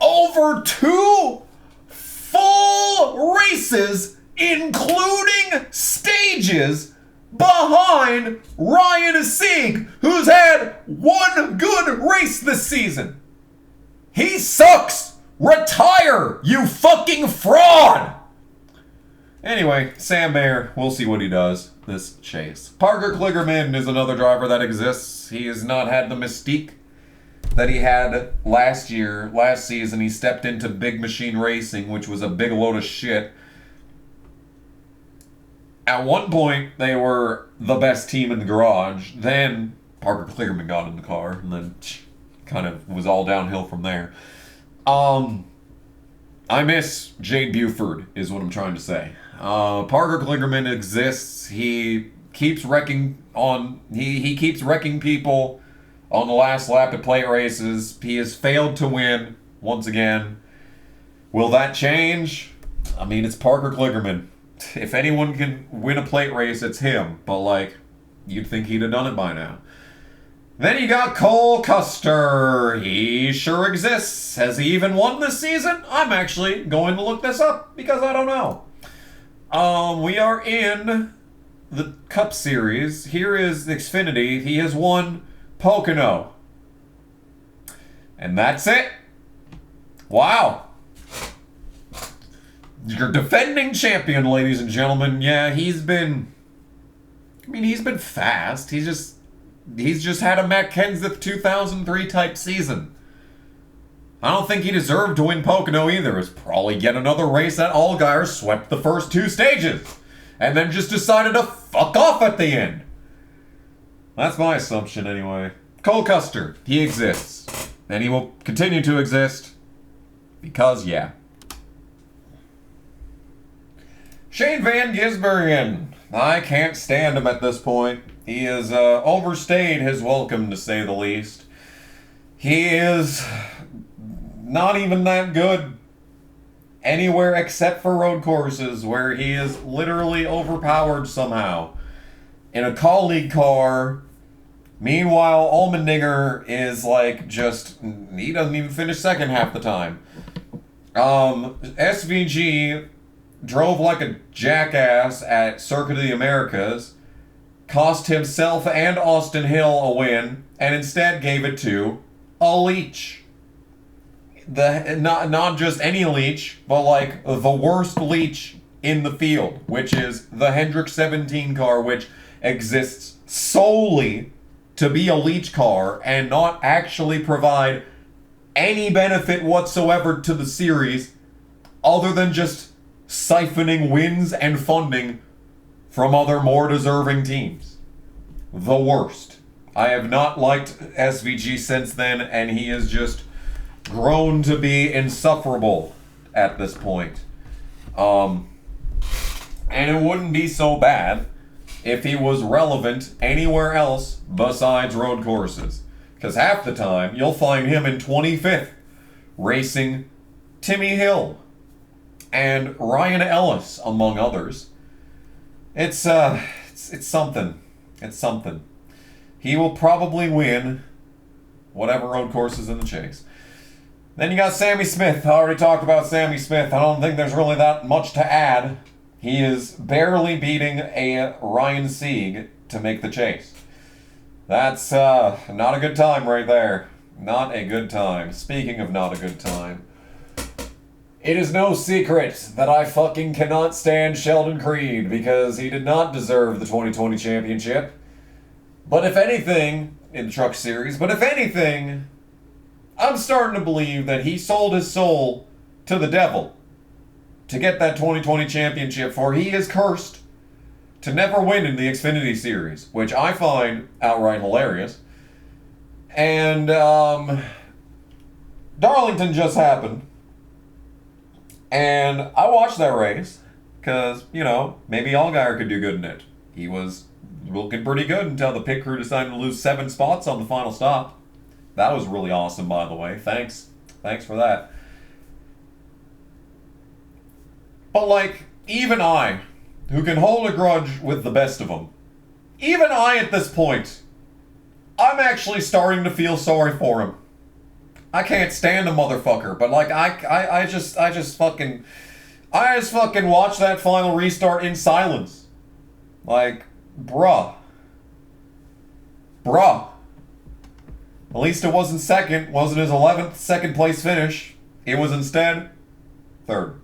S1: Over 2 full races, including stages, behind Ryan Sieg, who's had 1 good race this season. He sucks. Retire, you fucking fraud. Anyway, Sam Mayer, we'll see what he does this chase. Parker Kligerman is another driver that exists. He has not had the mystique that he had last season. He stepped into big machine racing, which was a big load of shit. At one point, they were the best team in the garage. Then Parker Kligerman got in the car, and then kind of was all downhill from there. I miss Jade Buford, is what I'm trying to say. Parker Kligerman exists. He keeps wrecking he keeps wrecking people on the last lap at plate races. He has failed to win once again. Will that change? I mean, it's Parker Kligerman. If anyone can win a plate race, it's him. But, like, you'd think he'd have done it by now. Then you got Cole Custer. He sure exists. Has he even won this season? I'm actually going to look this up because I don't know. We are in the Cup Series. Here is the Xfinity. He has won Pocono. And that's it. Wow. Your defending champion, ladies and gentlemen. Yeah, he's been fast. He's just had a Matt Kenseth 2003 type season. I don't think he deserved to win Pocono either. It's probably yet another race that Allgaier swept the first 2 stages and then just decided to fuck off at the end. That's my assumption anyway. Cole Custer, he exists. And he will continue to exist because, yeah. Shane Van Gisbergen. I can't stand him at this point. He has overstayed his welcome, to say the least. He is not even that good anywhere except for road courses, where he is literally overpowered somehow in a colleague car. Meanwhile, Allmendinger is like he doesn't even finish second half the time. SVG drove like a jackass at Circuit of the Americas, cost himself and Austin Hill a win, and instead gave it to a leech. Not just any leech, but like the worst leech in the field, which is the Hendrick 17 car, which exists solely to be a leech car and not actually provide any benefit whatsoever to the series other than just siphoning wins and funding from other more deserving teams. The worst. I have not liked SVG since then, and he has just grown to be insufferable at this point. And it wouldn't be so bad if he was relevant anywhere else besides road courses. Because half the time, you'll find him in 25th, racing Timmy Hill and Ryan Ellis, among others. It's something. It's something. He will probably win whatever road course is in the chase. Then you got Sammy Smith. I already talked about Sammy Smith. I don't think there's really that much to add. He is barely beating a Ryan Sieg to make the chase. That's not a good time right there. Not a good time. Speaking of not a good time, it is no secret that I fucking cannot stand Sheldon Creed because he did not deserve the 2020 championship. But if anything, in the Truck Series, but if anything, I'm starting to believe that he sold his soul to the devil to get that 2020 championship, for he is cursed to never win in the Xfinity Series, which I find outright hilarious. And Darlington just happened. And I watched that race because, maybe Allgaier could do good in it. he was looking pretty good until the pit crew decided to lose 7 spots on the final stop. That was really awesome, by the way. Thanks for that. But like, even I, who can hold a grudge with the best of them, even I at this point, I'm actually starting to feel sorry for him. I can't stand the motherfucker, but like, I just fucking watched that final restart in silence. Like, bruh. At least it wasn't second, wasn't his 11th second place finish. It was instead 3rd.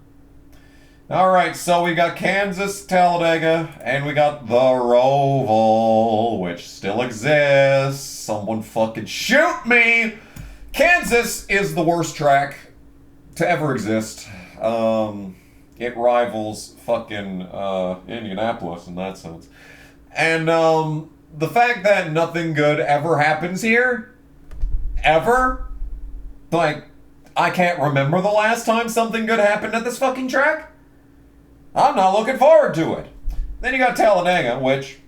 S1: Alright, so we got Kansas, Talladega, and we got the Roval, which still exists. Someone fucking shoot me! Kansas is the worst track to ever exist. It rivals fucking Indianapolis in that sense. And the fact that nothing good ever happens here, ever, like, I can't remember the last time something good happened at this fucking track. I'm not looking forward to it. Then you got Talladega, which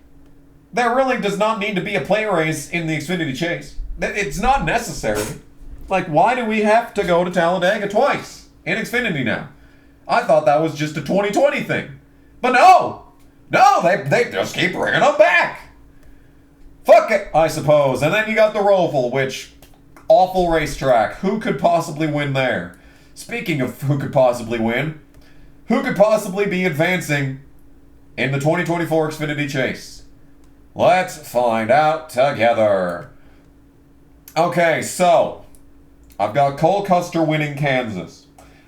S1: there really does not need to be a plate race in the Xfinity Chase. It's not necessary. Like, why do we have to go to Talladega twice in Xfinity now? I thought that was just a 2020 thing. But no, they just keep bringing them back. Fuck it, I suppose. And then you got the Roval, which, awful racetrack. Who could possibly win there? Speaking of who could possibly win, who could possibly be advancing in the 2024 Xfinity Chase? Let's find out together. Okay, so I've got Cole Custer winning Kansas.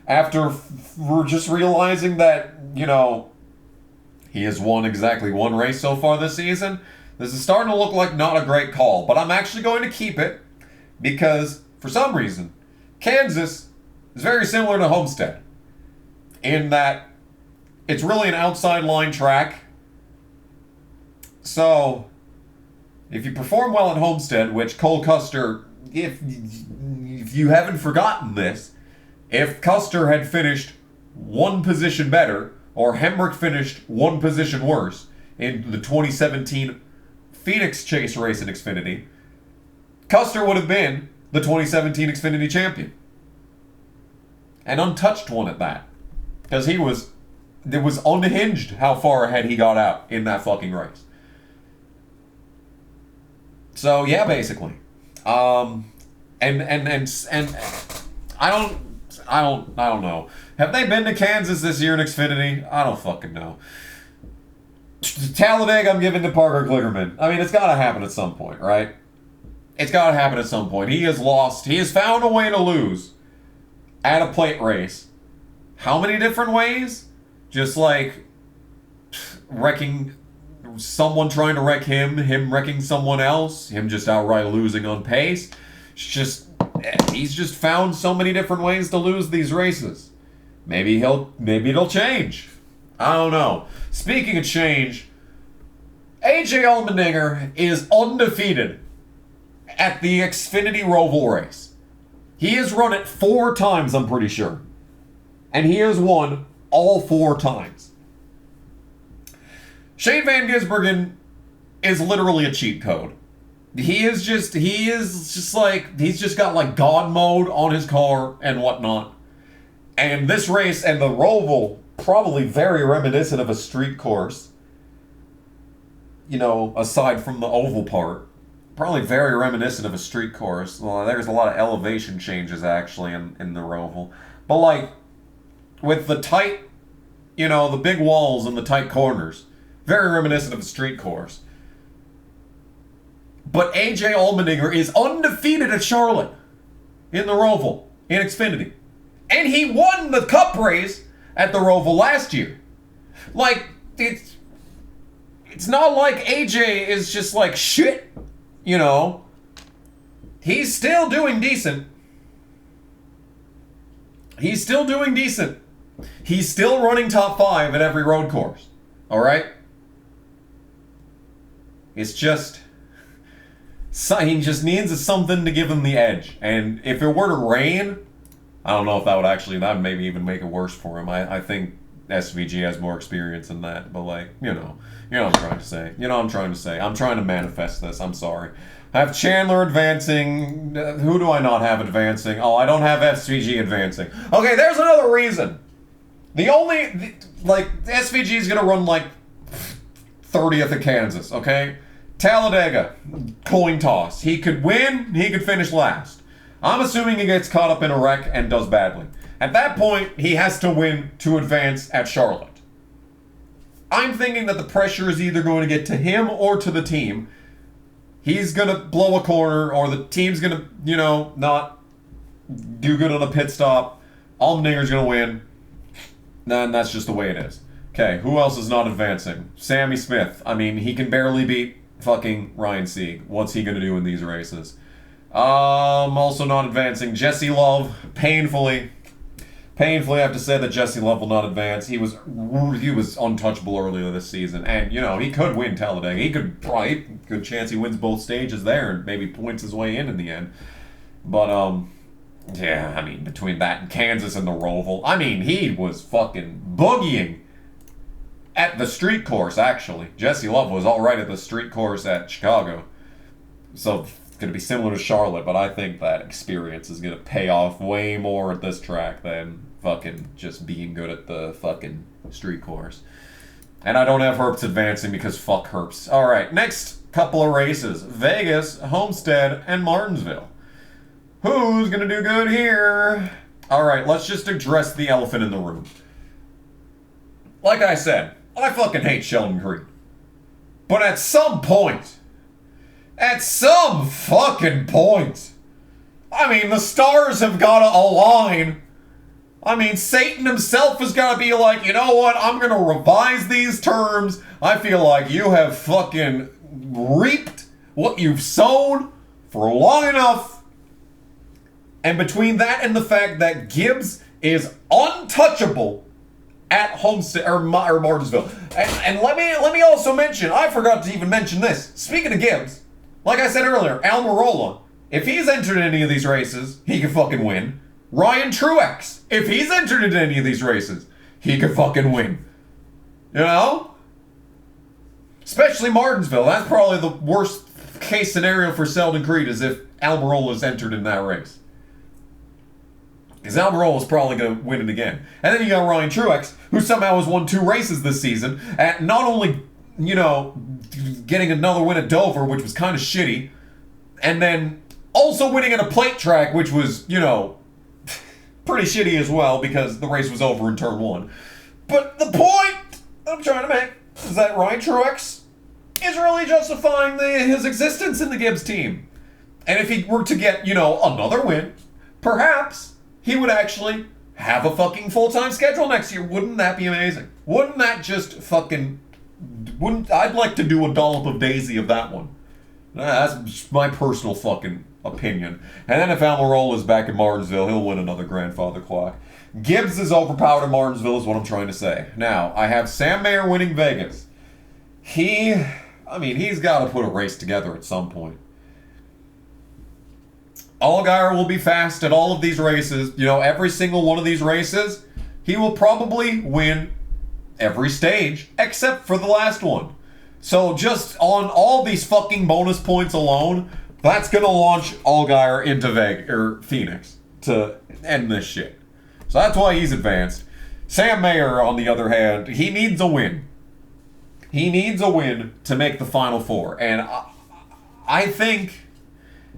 S1: After just realizing that, you know, he has won exactly 1 race so far this season, this is starting to look like not a great call. But I'm actually going to keep it because, for some reason, Kansas is very similar to Homestead, in that it's really an outside line track. So, if you perform well at Homestead, which Cole Custer, if you haven't forgotten this, if Custer had finished 1 position better, or Hemrick finished 1 position worse in the 2017 Phoenix Chase race in Xfinity, Custer would have been the 2017 Xfinity champion. An untouched one at that. Because it was unhinged how far ahead he got out in that fucking race. So yeah, basically. And I don't know. Have they been to Kansas this year in Xfinity? I don't fucking know. Talladega, I'm giving to Parker Kligerman. I mean, it's got to happen at some point, right? It's got to happen at some point. He has lost. He has found a way to lose at a plate race. How many different ways? Just like wrecking someone trying to wreck him wrecking someone else, him just outright losing on pace. He's just found so many different ways to lose these races. Maybe it'll change. I don't know. Speaking of change, AJ Allmendinger is undefeated at the Xfinity Roval race. He has run it 4 times, I'm pretty sure. And he has won all 4 times. Shane Van Gisbergen is literally a cheat code. He's just got like God mode on his car and whatnot. And this race and the Roval, probably very reminiscent of a street course. You know, aside from the oval part. Probably very reminiscent of a street course. Well, there's a lot of elevation changes actually in the Roval. But like, with the tight, you know, the big walls and the tight corners. Very reminiscent of a street course. But AJ Allmendinger is undefeated at Charlotte in the Roval, in Xfinity. And he won the Cup race at the Roval last year. Like, it's not like AJ is just like shit, you know. He's still doing decent. He's still running top 5 at every road course. Alright? It's just... he just needs something to give him the edge. And if it were to rain, I don't know if that would maybe even make it worse for him. I think SVG has more experience in that, but like, you know what I'm trying to say. You know what I'm trying to say. I'm trying to manifest this. I'm sorry. I have Chandler advancing. Who do I not have advancing? Oh, I don't have SVG advancing. Okay, there's another reason. SVG is gonna run like 30th at Kansas, okay? Talladega, coin toss. He could win, he could finish last. I'm assuming he gets caught up in a wreck and does badly. At that point, he has to win to advance at Charlotte. I'm thinking that the pressure is either going to get to him or to the team. He's going to blow a corner, or the team's going to, not do good on a pit stop. Allmendinger's going to win. And that's just the way it is. Okay, who else is not advancing? Sammy Smith. I mean, he can barely beat fucking Ryan Sieg. What's he going to do in these races? Also not advancing. Jesse Love. Painfully, I have to say that Jesse Love will not advance. He was untouchable earlier this season, and he could win Talladega. He could probably, good chance he wins both stages there and maybe points his way in the end. But yeah, I mean, between that and Kansas and the Roval, I mean, he was fucking boogieing at the street course. Actually, Jesse Love was all right at the street course at Chicago, so it's going to be similar to Charlotte, but I think that experience is going to pay off way more at this track than fucking just being good at the fucking street course. And I don't have Herbst advancing because fuck Herbst. Alright, next couple of races. Vegas, Homestead, and Martinsville. Who's going to do good here? Alright, let's just address the elephant in the room. Like I said, I fucking hate Sheldon Creed. But at some fucking point, I mean, the stars have got to align. I mean, Satan himself has got to be like, you know what, I'm going to revise these terms. I feel like you have fucking reaped what you've sown for long enough. And between that and the fact that Gibbs is untouchable at Homestead or Martinsville. And let me also mention, I forgot to even mention this. Speaking of Gibbs, like I said earlier, Almirola, if he's entered in any of these races, he could fucking win. Ryan Truex, if he's entered into any of these races, he could fucking win. Especially Martinsville. That's probably the worst case scenario for Sheldon Creed, is if Almirola's entered in that race. Because Almirola's probably going to win it again. And then you got Ryan Truex, who somehow has won 2 races this season, at not only, getting another win at Dover, which was kind of shitty, and then also winning at a plate track, which was, pretty shitty as well, because the race was over in turn 1. But the point I'm trying to make is that Ryan Truex is really justifying his existence in the Gibbs team. And if he were to get, another win, perhaps he would actually have a fucking full-time schedule next year. Wouldn't that be amazing? Wouldn't that just fucking... I'd like to do a dollop of Daisy of that one. That's my personal fucking opinion. And then if Almirola is back in Martinsville, he'll win another grandfather clock. Gibbs is overpowered in Martinsville is what I'm trying to say. Now, I have Sam Mayer winning Vegas. He's got to put a race together at some point. Allgaier will be fast at all of these races. Every single one of these races, he will probably win every stage, except for the last one. So just on all these fucking bonus points alone, that's going to launch Allgaier into Phoenix to end this shit. So that's why he's advanced. Sam Mayer, on the other hand, he needs a win. He needs a win to make the Final Four. And I think...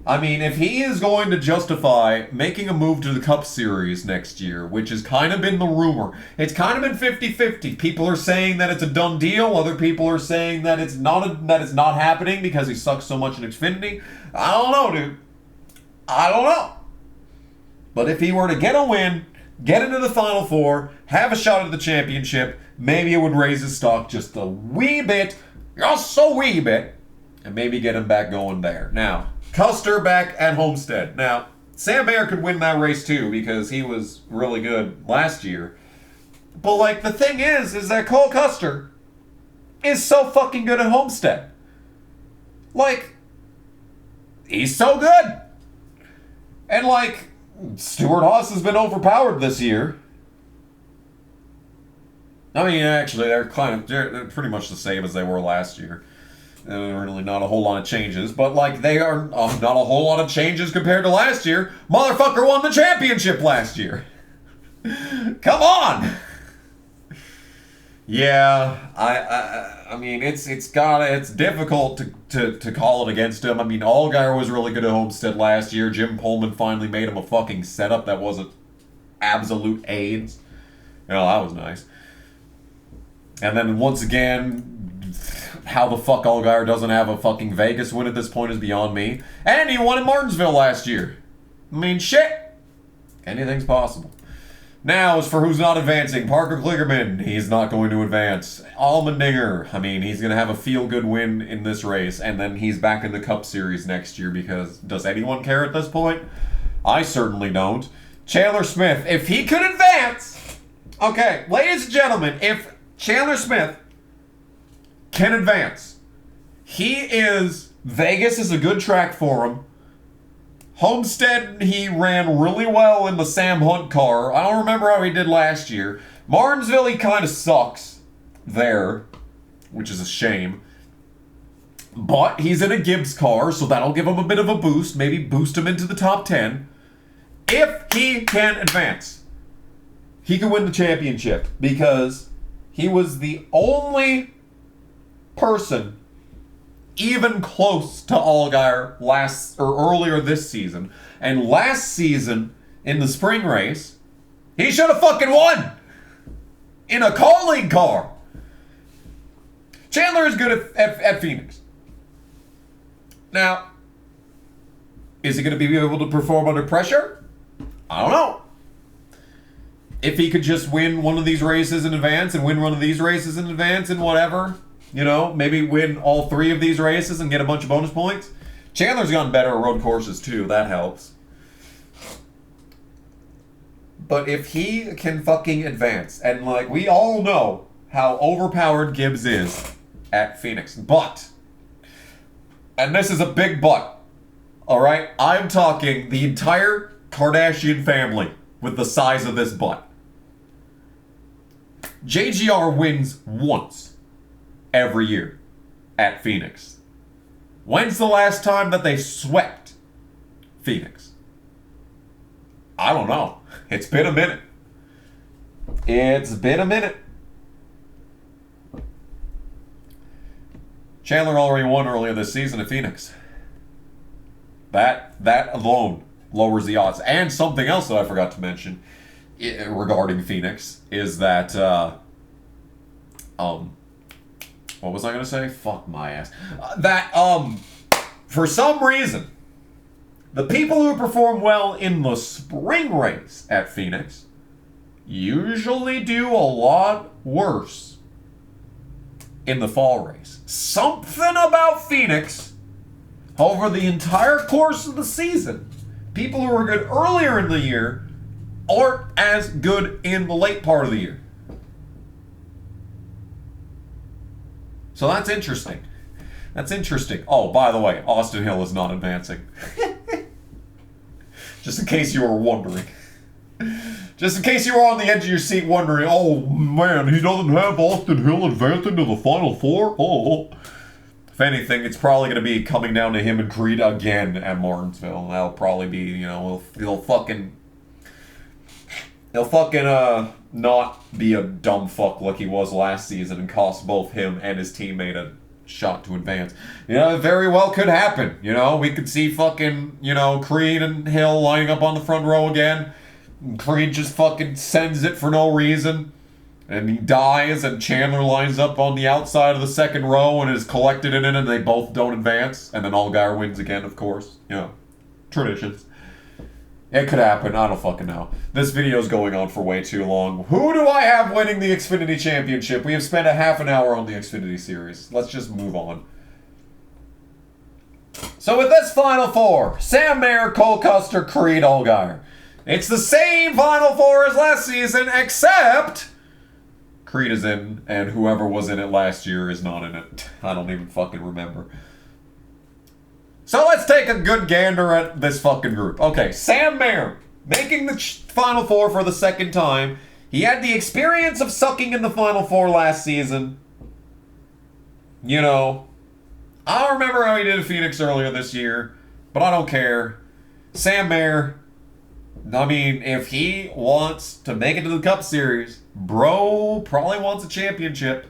S1: if he is going to justify making a move to the Cup Series next year, which has kind of been the rumor, it's kind of been 50-50. People are saying that it's a done deal. Other people are saying that it's not happening because he sucks so much in Xfinity. I don't know, dude. I don't know. But if he were to get a win, get into the Final Four, have a shot at the championship, maybe it would raise his stock just a wee bit, just a wee bit, and maybe get him back going there. Now, Custer back at Homestead. Now, Sam Mayer could win that race too because he was really good last year. But, the thing is that Cole Custer is so fucking good at Homestead. He's so good. And, Stuart Haas has been overpowered this year. I mean, actually, they're pretty much the same as they were last year. Really not a whole lot of changes, but like they are not a whole lot of changes compared to last year. Motherfucker won the championship last year. Come on. Yeah, I mean it's difficult to call it against him. I mean, Allgaier was really good at Homestead last year. Jim Pullman finally made him a fucking setup that wasn't absolute AIDS. You know, that was nice. And then once again, how the fuck Allgaier doesn't have a fucking Vegas win at this point is beyond me. And he won in Martinsville last year. I mean, shit. Anything's possible. Now, as for who's not advancing, Parker Kligerman, he's not going to advance. Allmendinger, I mean, he's going to have a feel-good win in this race, and then he's back in the Cup Series next year because does anyone care at this point? I certainly don't. Chandler Smith, if he could advance... Okay, ladies and gentlemen, if Chandler Smith can advance, he is... Vegas is a good track for him. Homestead, he ran really well in the Sam Hunt car. I don't remember how he did last year. Martinsville, he kind of sucks there, which is a shame. But he's in a Gibbs car, so that'll give him a bit of a boost. Maybe boost him into the top 10. If he can advance, he can win the championship because he was the only person even close to Allgaier earlier this season. And last season, in the spring race, he should have fucking won! In a call league car! Chandler is good at Phoenix. Now, is he going to be able to perform under pressure? I don't know. If he could just win one of these races in advance and win one of these races in advance and whatever... You know, maybe win all 3 of these races and get a bunch of bonus points. Chandler's gotten better at road courses too. That helps. But if he can fucking advance, and like we all know how overpowered Gibbs is at Phoenix, but, and this is a big but, all right? I'm talking the entire Kardashian family with the size of this butt. JGR wins once every year at Phoenix. When's the last time that they swept Phoenix? I don't know. It's been a minute. It's been a minute. Chandler already won earlier this season at Phoenix. That alone lowers the odds. And something else that I forgot to mention regarding Phoenix is that what was I going to say? Fuck my ass. For some reason, the people who perform well in the spring race at Phoenix usually do a lot worse in the fall race. Something about Phoenix over the entire course of the season. People who are good earlier in the year aren't as good in the late part of the year. So that's interesting. That's interesting. Oh, by the way, Austin Hill is not advancing. Just in case you were wondering. Just in case you were on the edge of your seat wondering, oh man, he doesn't have Austin Hill advancing to the Final Four? Oh. If anything, it's probably going to be coming down to him and Creed again at Martinsville. That'll probably be, you know, he'll fucking not be a dumb fuck like he was last season and cost both him and his teammate a shot to advance. You know, it very well could happen. You know, we could see fucking, you know, Creed and Hill lining up on the front row again. And Creed just fucking sends it for no reason. And he dies, and Chandler lines up on the outside of the second row and is collected in it, and they both don't advance. And then Allgaier wins again, of course. You know, traditions. It could happen. I don't fucking know. This video's going on for way too long. Who do I have winning the Xfinity Championship? We have spent a half an hour on the Xfinity Series. Let's just move on. So with this Final Four, Sam Mayer, Cole Custer, Creed, Allgaier. It's the same Final Four as last season, except Creed is in, and whoever was in it last year is not in it. I don't even fucking remember. So let's take a good gander at this fucking group. Okay, Sam Mayer, making the Final Four for the second time. He had the experience of sucking in the Final Four last season. You know, I don't remember how he did in Phoenix earlier this year, but I don't care. Sam Mayer, I mean, if he wants to make it to the Cup Series, bro probably wants a championship.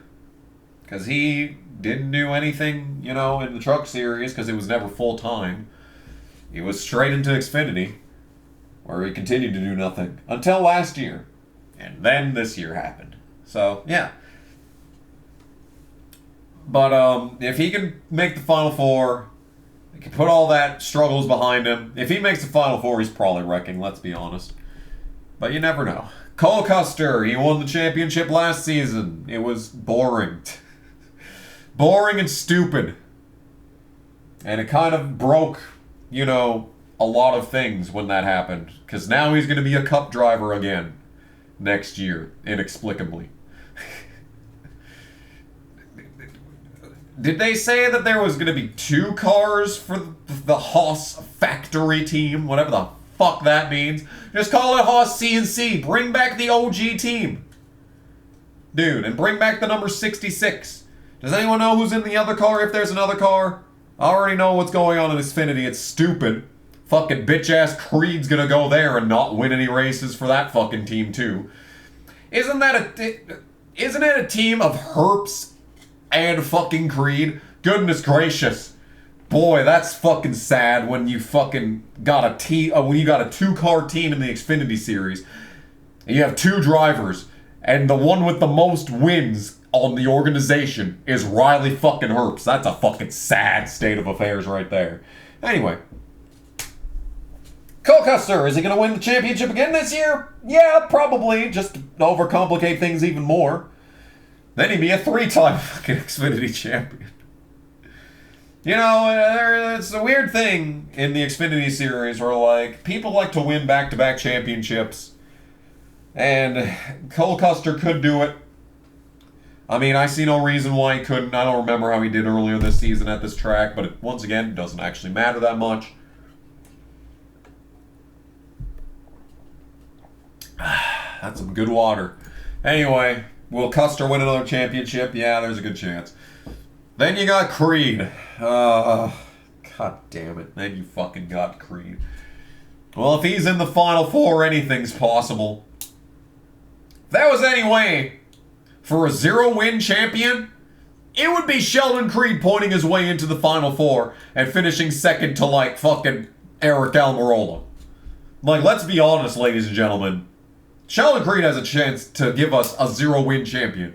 S1: Because he didn't do anything, you know, in the Truck Series because it was never full-time. He was straight into Xfinity, where he continued to do nothing until last year. And then this year happened. So, yeah. But if he can make the Final Four, he can put all that struggles behind him. If he makes the Final Four, he's probably wrecking, let's be honest. But you never know. Cole Custer, he won the championship last season. It was boring. Boring and stupid. And it kind of broke, you know, a lot of things when that happened. Because now he's going to be a Cup driver again next year, inexplicably. Did they say that there was going to be 2 cars for the Haas factory team? Whatever the fuck that means. Just call it Haas CNC. Bring back the OG team. Dude, and bring back the number 66. Does anyone know who's in the other car if there's another car? I already know what's going on in Xfinity. It's stupid. Fucking bitch-ass Creed's gonna go there and not win any races for that fucking team, too. Isn't it a team of herps and fucking Creed? Goodness gracious. Boy, that's fucking sad when you fucking got a when you got a 2-car team in the Xfinity Series. And you have 2 drivers, and the one with the most wins on the organization is Riley fucking Herbst. That's a fucking sad state of affairs right there. Anyway. Cole Custer, is he going to win the championship again this year? Yeah, probably. Just to overcomplicate things even more. Then he'd be a 3-time fucking Xfinity champion. You know, it's a weird thing in the Xfinity series where, like, people like to win back-to-back championships. And Cole Custer could do it. I mean, I see no reason why he couldn't. I don't remember how he did earlier this season at this track, but once again, it doesn't actually matter that much. That's some good water. Anyway, will Custer win another championship? Yeah, there's a good chance. Then you got Creed. God damn it. Then you fucking got Creed. Well, if he's in the Final Four, anything's possible. If there was any way for a 0-win champion, it would be Sheldon Creed pointing his way into the Final Four and finishing second to, like, fucking Eric Almirola. Like, let's be honest, ladies and gentlemen. Sheldon Creed has a chance to give us a 0-win champion.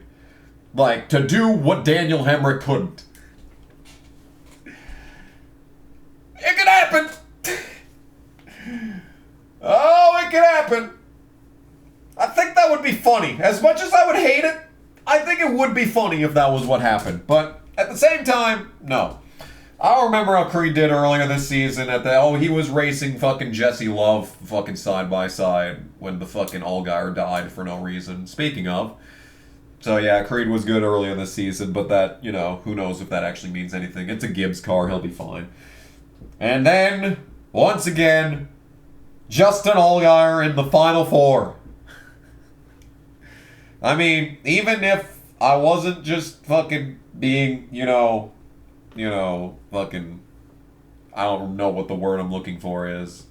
S1: Like, to do what Daniel Hemrick couldn't. It could happen! Oh, it could happen! I think that would be funny. As much as I would hate it, I think it would be funny if that was what happened. But at the same time, no. I don't remember how Creed did earlier this season he was racing fucking Jesse Love fucking side by side when the fucking Allgaier died for no reason. Speaking of. So yeah, Creed was good earlier this season, but that, you know, who knows if that actually means anything. It's a Gibbs car, he'll be fine. And then, once again, Justin Allgaier in the Final Four. I mean, even if I wasn't just fucking being, fucking, I don't know what the word I'm looking for is.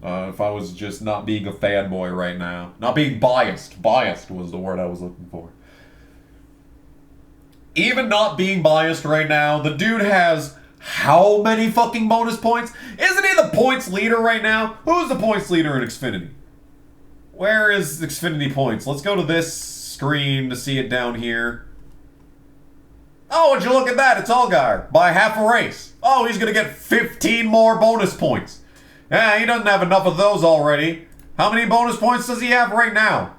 S1: If I was just not being a fanboy right now. Not being biased. Biased was the word I was looking for. Even not being biased right now, the dude has how many fucking bonus points? Isn't he the points leader right now? Who's the points leader in Xfinity? Where is Xfinity points? Let's go to this screen to see it down here. Oh, would you look at that? It's Allgaier by half a race. Oh, he's going to get 15 more bonus points. Yeah, he doesn't have enough of those already. How many bonus points does he have right now?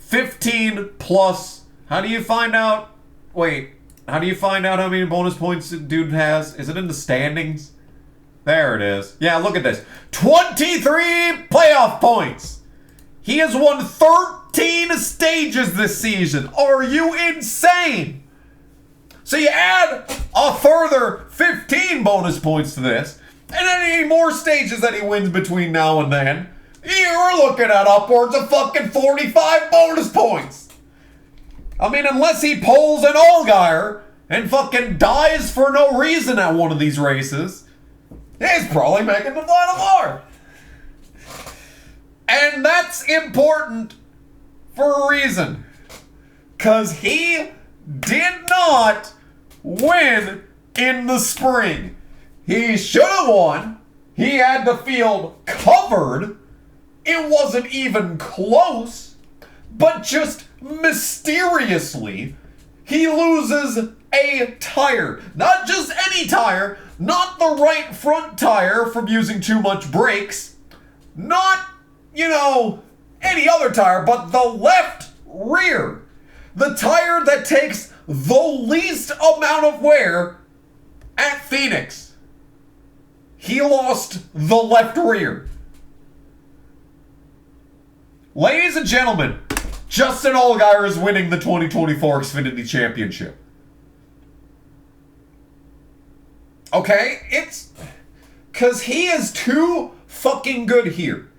S1: 15 plus. How do you find out? Wait, how do you find out how many bonus points the dude has? Is it in the standings? There it is. Yeah, look at this. 23 playoff points. He has won 13 stages this season. Are you insane? So you add a further 15 bonus points to this, and any more stages that he wins between now and then, you're looking at upwards of fucking 45 bonus points. I mean, unless he pulls an Allgaier and fucking dies for no reason at one of these races, he's probably making the final four. And that's important for a reason. Because he did not win in the spring. He should have won. He had the field covered. It wasn't even close. But just mysteriously, he loses a tire. Not just any tire. Not the right front tire from using too much brakes. Not, any other tire, but the left rear. The tire that takes the least amount of wear at Phoenix. He lost the left rear. Ladies and gentlemen, Justin Allgaier is winning the 2024 Xfinity Championship. Okay? It's because he is too fucking good here.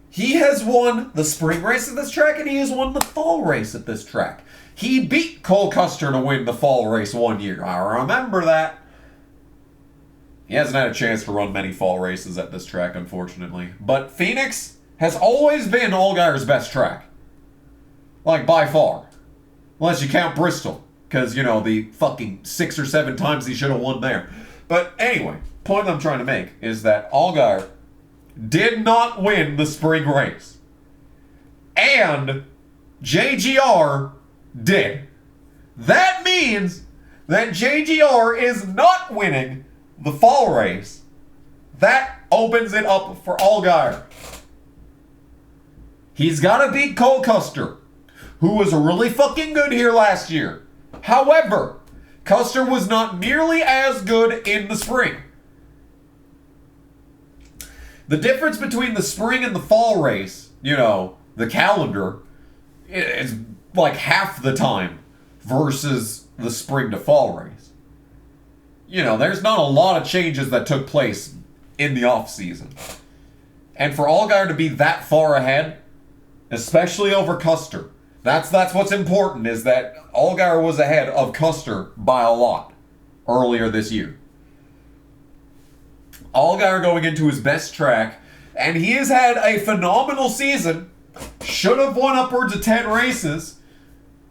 S1: He has won the spring race at this track, and he has won the fall race at this track. He beat Cole Custer to win the fall race one year. I remember that. He hasn't had a chance to run many fall races at this track, unfortunately. But Phoenix has always been Allgaier's best track. Like, by far. Unless you count Bristol. Because, the fucking 6 or 7 times he should have won there. But anyway, point I'm trying to make is that Allgaier did not win the spring race. And JGR did. That means that JGR is not winning the fall race. That opens it up for Allgaier. He's got to beat Cole Custer, who was really fucking good here last year. However, Custer was not nearly as good in the spring. The difference between the spring and the fall race, the calendar, is like half the time versus the spring to fall race. There's not a lot of changes that took place in the off season. And for Allgaier to be that far ahead, especially over Custer, that's what's important, is that Allgaier was ahead of Custer by a lot earlier this year. Allgaier going into his best track, and he has had a phenomenal season. Should have won upwards of 10 races,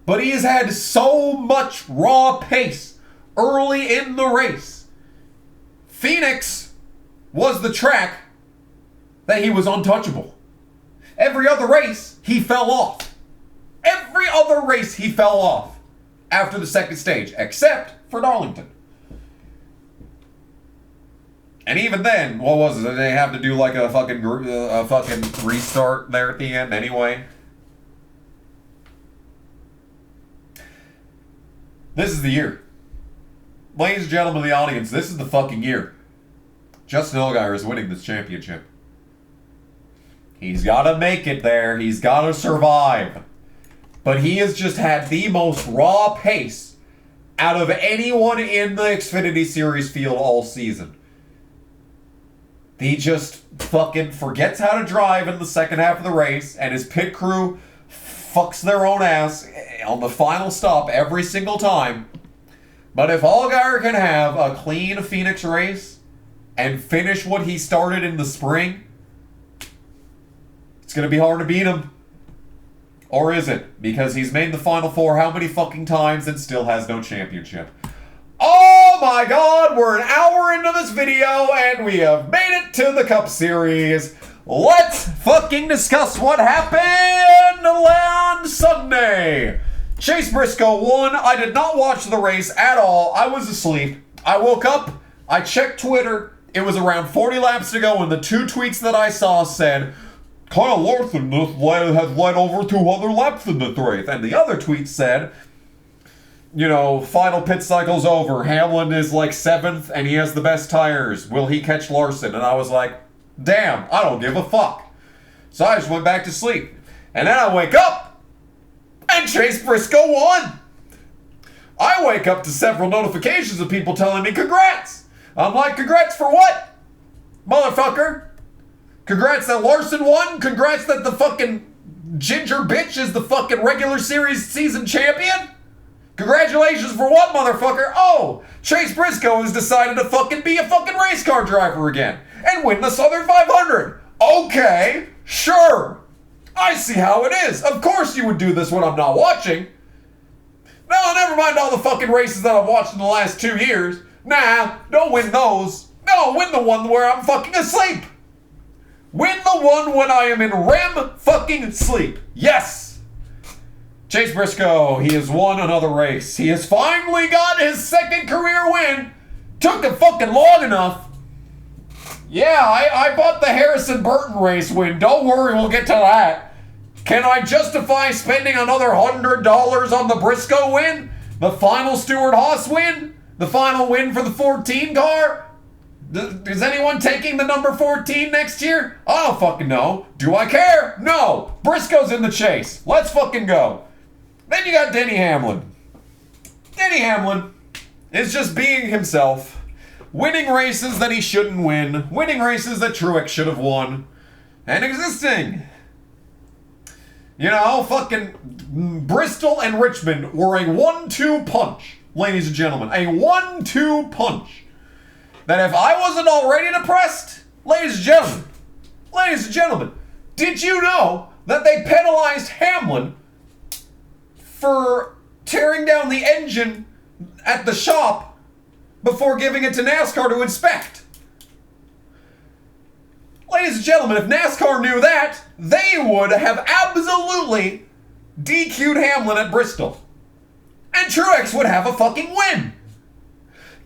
S1: but he has had so much raw pace early in the race. Phoenix was the track that he was untouchable. Every other race, he fell off. Every other race, he fell off after the second stage, except for Darlington. And even then, what was it? Did they have to do like a fucking restart there at the end anyway? This is the year. Ladies and gentlemen of the audience, this is the fucking year. Justin Allgaier is winning this championship. He's got to make it there. He's got to survive. But he has just had the most raw pace out of anyone in the Xfinity Series field all season. He just fucking forgets how to drive in the second half of the race, and his pit crew fucks their own ass on the final stop every single time. But if Allgaier can have a clean Phoenix race and finish what he started in the spring, it's going to be hard to beat him. Or is it? Because he's made the Final Four how many fucking times and still has no championship? Oh my god, we're an hour into this video and we have made it to the Cup Series. Let's fucking discuss what happened on Sunday. Chase Briscoe won. I did not watch the race at all. I was asleep. I woke up. I checked Twitter. It was around 40 laps to go, and the 2 tweets that I saw said, Kyle Larson has led over 200 laps in this race. And the other tweet said, final pit cycle's over. Hamlin is like 7th, and he has the best tires. Will he catch Larson? And I was like, damn, I don't give a fuck. So I just went back to sleep. And then I wake up, and Chase Briscoe won. I wake up to several notifications of people telling me congrats. I'm like, congrats for what? Motherfucker. Congrats that Larson won. Congrats that the fucking ginger bitch is the fucking regular series season champion. Congratulations for what, motherfucker? Oh, Chase Briscoe has decided to fucking be a fucking race car driver again and win the Southern 500. Okay, sure. I see how it is. Of course you would do this when I'm not watching. No, never mind all the fucking races that I've watched in the last 2 years. Nah, don't win those. No, win the one where I'm fucking asleep. Win the one when I am in REM fucking sleep. Yes. Chase Briscoe, he has won another race. He has finally got his second career win. Took him fucking long enough. Yeah, I bought the Harrison Burton race win. Don't worry, we'll get to that. Can I justify spending another $100 on the Briscoe win? The final Stewart-Haas win? The final win for the 14 car? Is anyone taking the number 14 next year? I don't fucking know. Do I care? No. Briscoe's in the chase. Let's fucking go. Then you got Denny Hamlin. Denny Hamlin is just being himself. Winning races that he shouldn't win. Winning races that Truex should have won. And existing. You know, fucking Bristol and Richmond were a 1-2 punch, ladies and gentlemen. A 1-2 punch. That if I wasn't already depressed, ladies and gentlemen, did you know that they penalized Hamlin for tearing down the engine at the shop before giving it to NASCAR to inspect? Ladies and gentlemen, if NASCAR knew that, they would have absolutely DQ'd Hamlin at Bristol. And Truex would have a fucking win.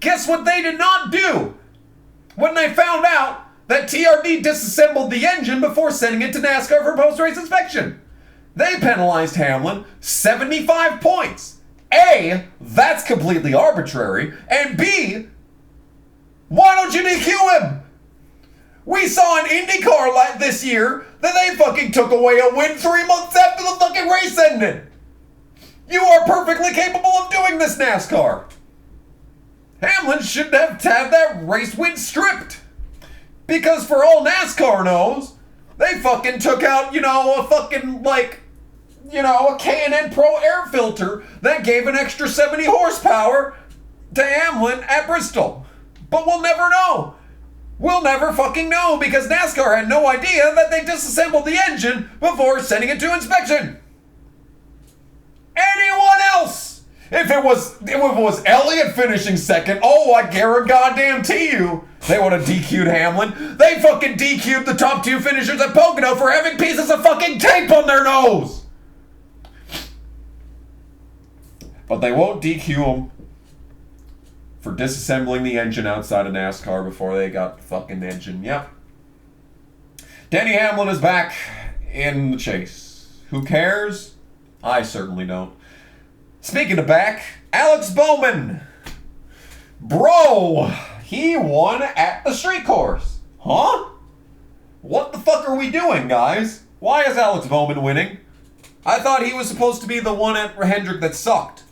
S1: Guess what they did not do when they found out that TRD disassembled the engine before sending it to NASCAR for post-race inspection? They penalized Hamlin 75 points. A, that's completely arbitrary. And B, why don't you DQ him? We saw an IndyCar this year that they fucking took away a win 3 months after the fucking race ended. You are perfectly capable of doing this, NASCAR. Hamlin should have had that race win stripped. Because for all NASCAR knows, they fucking took out, a fucking, a K&N Pro air filter that gave an extra 70 horsepower to Hamlin at Bristol. But we'll never know. We'll never fucking know because NASCAR had no idea that they disassembled the engine before sending it to inspection. Anyone else? If it was Elliott finishing second, I guarantee you they would have DQ'd Hamlin. They fucking DQ'd the top 2 finishers at Pocono for having pieces of fucking tape on their nose. But they won't DQ them for disassembling the engine outside of NASCAR before they got the fucking engine. Yep. Denny Hamlin is back in the chase. Who cares? I certainly don't. Speaking of back, Alex Bowman. Bro, he won at the street course. Huh? What the fuck are we doing, guys? Why is Alex Bowman winning? I thought he was supposed to be the one at Hendrick that sucked.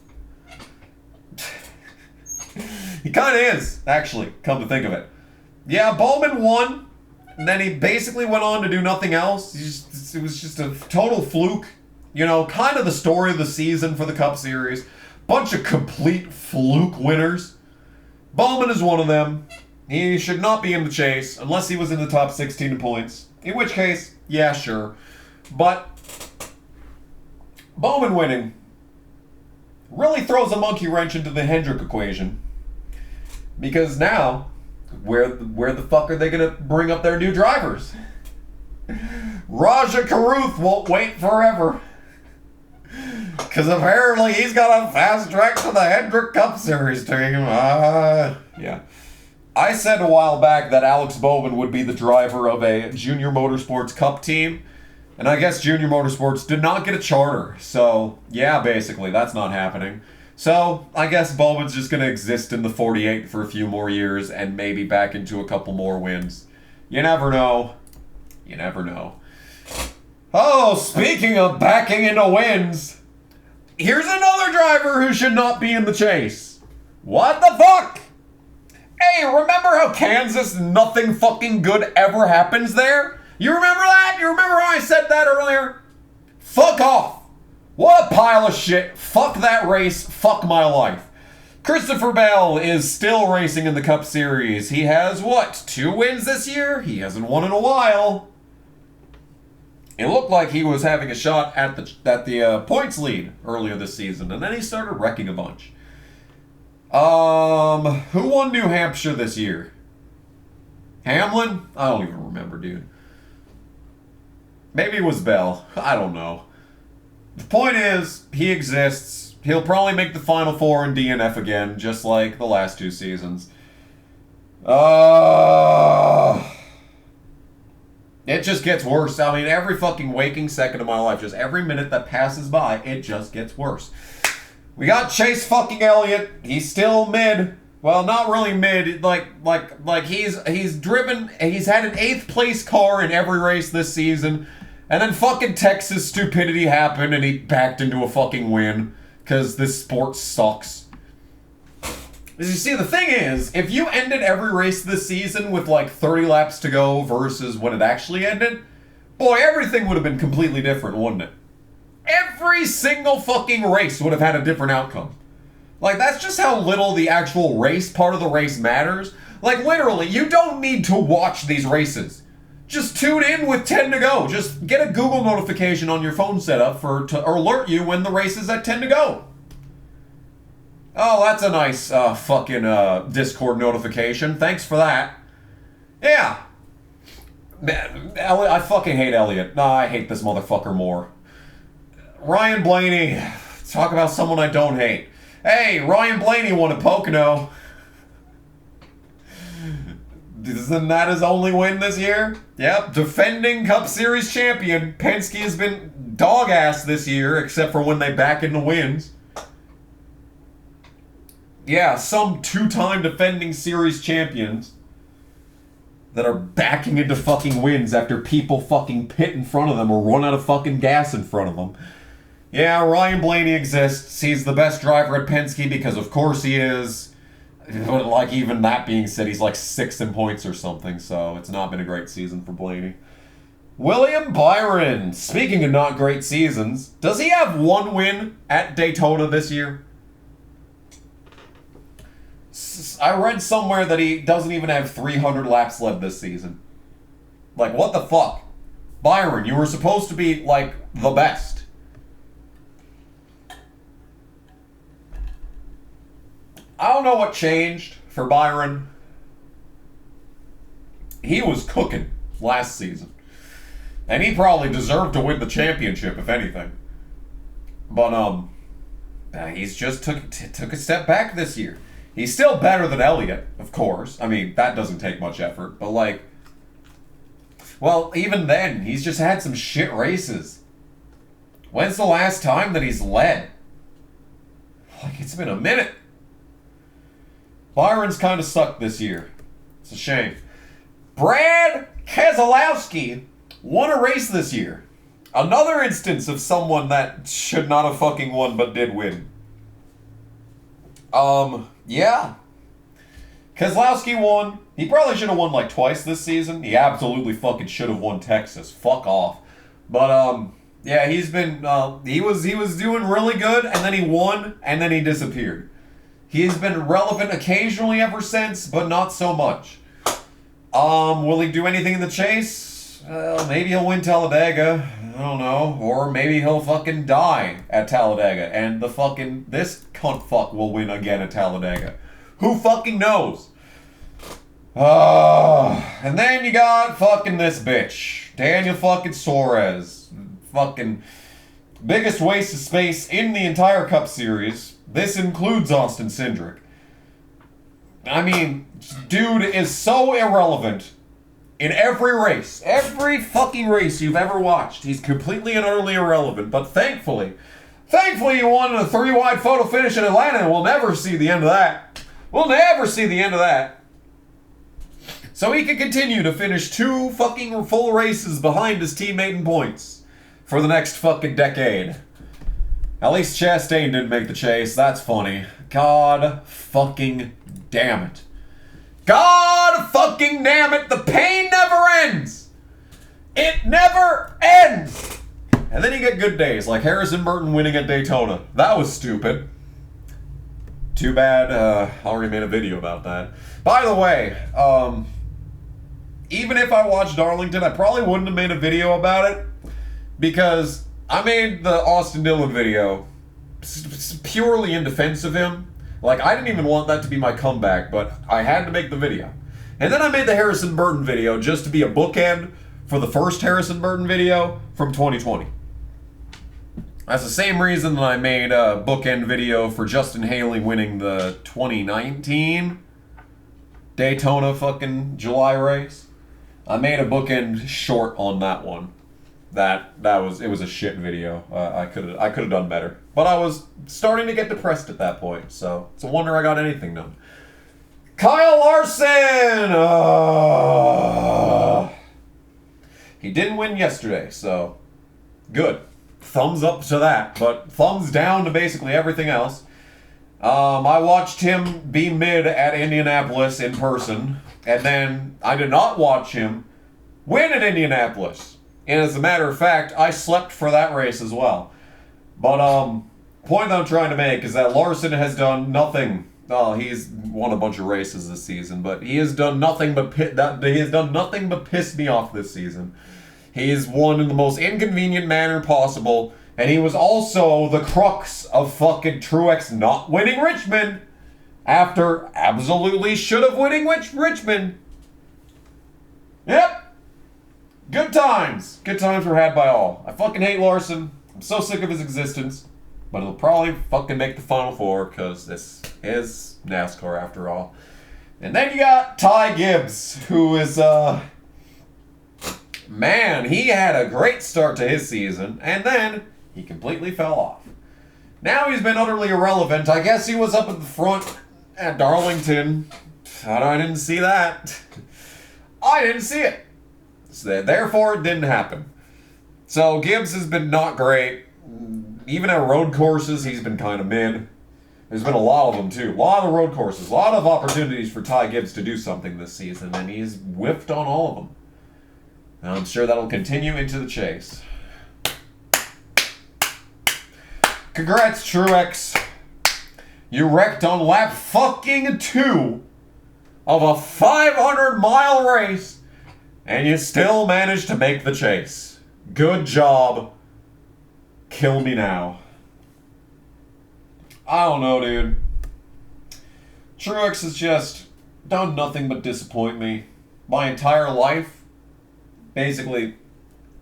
S1: He kind of is, actually, come to think of it. Yeah, Bowman won, and then he basically went on to do nothing else. It was just a total fluke. Kind of the story of the season for the Cup Series. Bunch of complete fluke winners. Bowman is one of them. He should not be in the chase unless he was in the top 16 points. In which case, yeah, sure. But Bowman winning really throws a monkey wrench into the Hendrick equation. Because now, where the fuck are they going to bring up their new drivers? Raja Karuth won't wait forever. Because apparently he's got a fast track to the Hendrick Cup Series team. Yeah. I said a while back that Alex Bowman would be the driver of a Junior Motorsports Cup team. And I guess Junior Motorsports did not get a charter. So, yeah, basically, that's not happening. So, I guess Bowman's just going to exist in the 48 for a few more years and maybe back into a couple more wins. You never know. You never know. Oh, speaking of backing into wins, here's another driver who should not be in the chase. What the fuck? Hey, remember how Kansas nothing fucking good ever happens there? You remember that? You remember how I said that earlier? Fuck off. What a pile of shit. Fuck that race. Fuck my life. Christopher Bell is still racing in the Cup Series. He has, what, 2 wins this year? He hasn't won in a while. It looked like he was having a shot at the points lead earlier this season, and then he started wrecking a bunch. Who won New Hampshire this year? Hamlin? I don't even remember, dude. Maybe it was Bell. I don't know. The point is, he exists. He'll probably make the Final Four in DNF again, just like the last 2 seasons. It just gets worse. I mean, every fucking waking second of my life, just every minute that passes by, it just gets worse. We got Chase fucking Elliott. He's still mid. Well, not really mid. Like he's driven. He's had an 8th place car in every race this season, and then fucking Texas stupidity happened, and he backed into a fucking win because this sport sucks. As you see, the thing is, if you ended every race this season with like 30 laps to go versus when it actually ended, boy, everything would have been completely different, wouldn't it? Every single fucking race would have had a different outcome. Like, that's just how little the actual race part of the race matters. Like, literally, you don't need to watch these races. Just tune in with 10 to go. Just get a Google notification on your phone set up to alert you when the race is at 10 to go. Oh, that's a nice fucking Discord notification. Thanks for that. Yeah. I fucking hate Elliott. No, I hate this motherfucker more. Ryan Blaney. Talk about someone I don't hate. Hey, Ryan Blaney won at Pocono. Isn't that his only win this year? Yep, defending Cup Series champion. Penske has been dog-ass this year, except for when they back into wins. Yeah, some 2-time defending series champions that are backing into fucking wins after people fucking pit in front of them or run out of fucking gas in front of them. Yeah, Ryan Blaney exists. He's the best driver at Penske because of course he is. But like, even that being said, he's like 6th in points or something, so it's not been a great season for Blaney. William Byron. Speaking of not great seasons, does he have 1 win at Daytona this year? I read somewhere that he doesn't even have 300 laps left this season. Like, what the fuck? Byron, you were supposed to be, like, the best. I don't know what changed for Byron. He was cooking last season. And he probably deserved to win the championship, if anything. But, he's just took a step back this year. He's still better than Elliott, of course. I mean, that doesn't take much effort. But, like, well, even then, he's just had some shit races. When's the last time that he's led? Like, it's been a minute. Byron's kind of sucked this year. It's a shame. Brad Keselowski won a race this year. Another instance of someone that should not have fucking won but did win. Yeah. Keselowski won. He probably should have won like twice this season. He absolutely fucking should have won Texas. Fuck off. But, yeah, he's been, he was doing really good, and then he won, and then he disappeared. He's been relevant occasionally ever since, but not so much. Will he do anything in the chase? Maybe he'll win Talladega. I don't know. Or maybe he'll fucking die at Talladega, and this cunt fuck will win again at Talladega. Who fucking knows? And then you got fucking this bitch. Daniel fucking Suarez. Fucking biggest waste of space in the entire Cup Series. This includes Austin Cindric. I mean, dude is so irrelevant in every race. Every fucking race you've ever watched. He's completely and utterly irrelevant. But thankfully he won a 3-wide photo finish in Atlanta, and we'll never see the end of that. We'll never see the end of that. So he can continue to finish 2 fucking full races behind his teammate in points for the next fucking decade. At least Chastain didn't make the chase. That's funny. God fucking damn it. God fucking damn it. The pain never ends. It never ends! And then you get good days, like Harrison Burton winning at Daytona. That was stupid. Too bad, I already made a video about that. By the way, even if I watched Darlington, I probably wouldn't have made a video about it, because I made the Austin Dillon video purely in defense of him. Like, I didn't even want that to be my comeback, but I had to make the video. And then I made the Harrison Burton video just to be a bookend for the first Harrison Burton video from 2020. That's the same reason that I made a bookend video for Justin Haley winning the 2019 Daytona fucking July race. I made a bookend short on that one. It was a shit video. I could have done better. But I was starting to get depressed at that point, so it's a wonder I got anything done. Kyle Larson! He didn't win yesterday, so good. Thumbs up to that, but thumbs down to basically everything else. I watched him be mid at Indianapolis in person, and then I did not watch him win at Indianapolis. And as a matter of fact, I slept for that race as well. But point I'm trying to make is that Larson has done nothing. He's won a bunch of races this season, but he has done nothing but piss me off this season. He's won in the most inconvenient manner possible, and he was also the crux of fucking Truex not winning Richmond after absolutely should have winning Richmond. Yep. Good times. Good times were had by all. I fucking hate Larson. I'm so sick of his existence. But he'll probably fucking make the Final Four, because this is NASCAR after all. And then you got Ty Gibbs, who is, man, he had a great start to his season, and then he completely fell off. Now he's been utterly irrelevant. I guess he was up at the front at Darlington. I didn't see that. I didn't see it. So therefore, it didn't happen. So Gibbs has been not great. Even at road courses, he's been kind of mid. There's been a lot of them, too. A lot of road courses. A lot of opportunities for Ty Gibbs to do something this season, and he's whiffed on all of them. And I'm sure that'll continue into the chase. Congrats, Truex. You wrecked on lap fucking 2 of a 500-mile race, and you still managed to make the chase. Good job. Kill me now. I don't know, dude. Truex has just done nothing but disappoint me my entire life. Basically,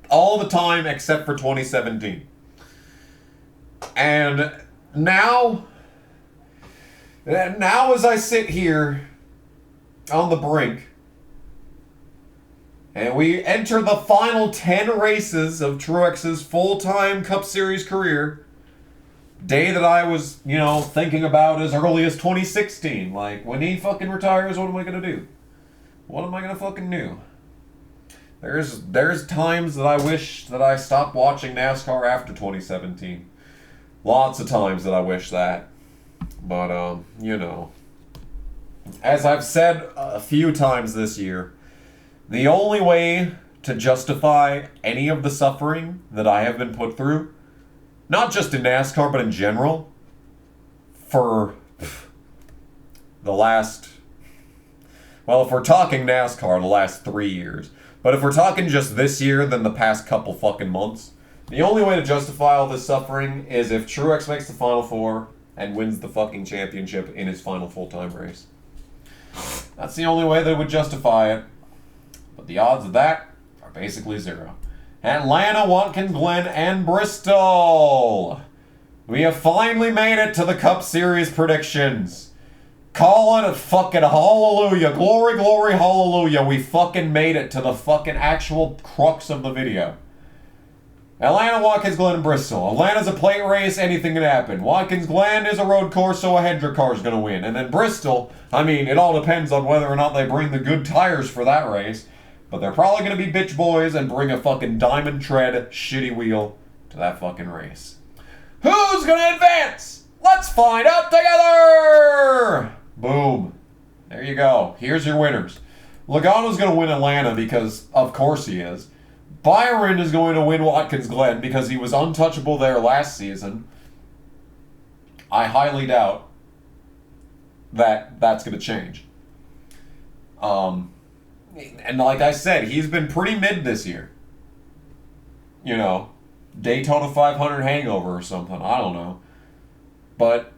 S1: all the time except for 2017. And now as I sit here on the brink, and we enter the final 10 races of Truex's full-time Cup Series career, day that I was, thinking about as early as 2016. Like, when he fucking retires, what am I going to do? What am I going to fucking do? There's times that I wish that I stopped watching NASCAR after 2017. Lots of times that I wish that. But, as I've said a few times this year, the only way to justify any of the suffering that I have been put through, not just in NASCAR, but in general, for the last, well, if we're talking NASCAR, the last 3 years, but if we're talking just this year, then the past couple fucking months, the only way to justify all this suffering is if Truex makes the Final Four and wins the fucking championship in his final full-time race. That's the only way that would justify it. But the odds of that are basically zero. Atlanta, Watkins Glen, and Bristol. We have finally made it to the Cup Series predictions. Call it a fucking hallelujah. Glory, glory, hallelujah. We fucking made it to the fucking actual crux of the video. Atlanta, Watkins Glen, and Bristol. Atlanta's a plate race, anything can happen. Watkins Glen is a road course, so a Hendrick car is going to win. And then Bristol, it all depends on whether or not they bring the good tires for that race. But they're probably going to be bitch boys and bring a fucking diamond tread shitty wheel to that fucking race. Who's going to advance? Let's find out together! Boom. There you go. Here's your winners. Logano's going to win Atlanta because, of course he is. Byron is going to win Watkins Glen because he was untouchable there last season. I highly doubt that that's going to change. And like I said, he's been pretty mid this year. You know, Daytona 500 hangover or something. I don't know. But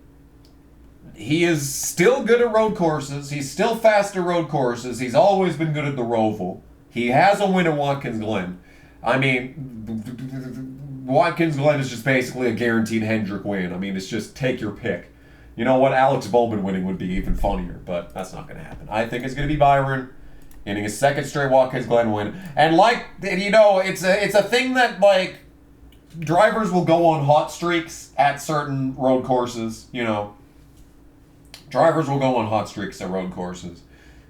S1: he is still good at road courses. He's still fast at road courses. He's always been good at the Roval. He has a win at Watkins Glen. I mean, Watkins Glen is just basically a guaranteed Hendrick win. I mean, it's just take your pick. You know what? Alex Bowman winning would be even funnier, but that's not going to happen. I think it's going to be Byron getting his second straight Watkins Glen win. And like, you know, it's a thing that, like, drivers will go on hot streaks at certain road courses, you know. Drivers will go on hot streaks at road courses.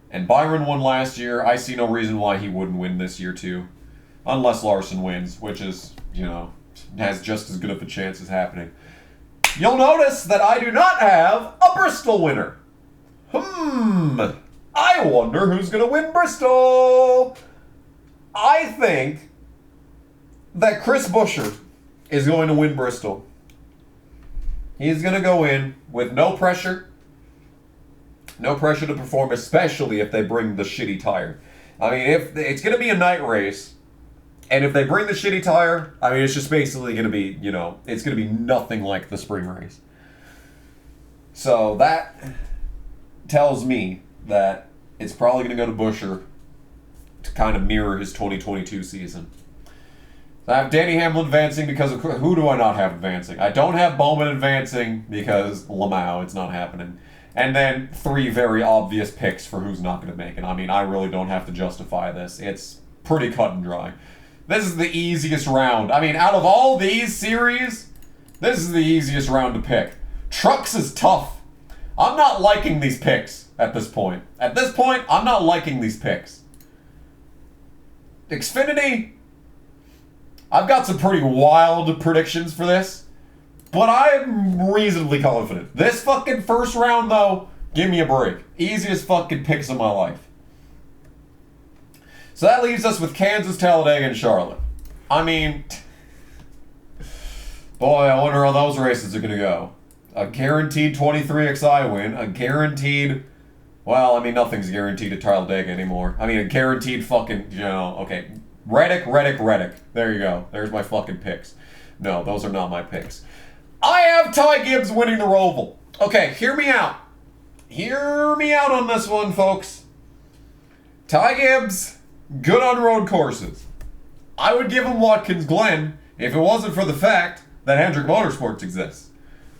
S1: And Byron won last year. I see no reason why he wouldn't win this year, too. Unless Larson wins, which is, you know, has just as good of a chance as happening. You'll notice that I do not have a Bristol winner. I wonder who's going to win Bristol. I think that Chris Buescher is going to win Bristol. He's going to go in with no pressure. No pressure to perform, especially if they bring the shitty tire. I mean, if it's going to be a night race, and if they bring the shitty tire, I mean, it's just basically going to be, you know, it's going to be nothing like the spring race. So that tells me that it's probably going to go to Buescher to kind of mirror his 2022 season. So I have Danny Hamlin advancing because of... Who do I not have advancing? I don't have Bowman advancing because Lamau, it's not happening. And then 3 very obvious picks for who's not going to make it. I mean, I really don't have to justify this. It's pretty cut and dry. This is the easiest round. I mean, out of all these series, this is the easiest round to pick. Trucks is tough. I'm not liking these picks at this point. At this point, I'm not liking these picks. Xfinity, I've got some pretty wild predictions for this, but I'm reasonably confident. This fucking first round, though, give me a break. Easiest fucking picks of my life. So that leaves us with Kansas, Talladega, and Charlotte. I mean, boy, I wonder how those races are going to go. A guaranteed 23XI win, a guaranteed... Well, I mean, nothing's guaranteed at Talladega anymore. I mean, a guaranteed fucking, you know, okay. Reddick. There you go. There's my fucking picks. No, those are not my picks. I have Ty Gibbs winning the Roval. Okay, hear me out. Hear me out on this one, folks. Ty Gibbs, good on road courses. I would give him Watkins Glen if it wasn't for the fact that Hendrick Motorsports exists.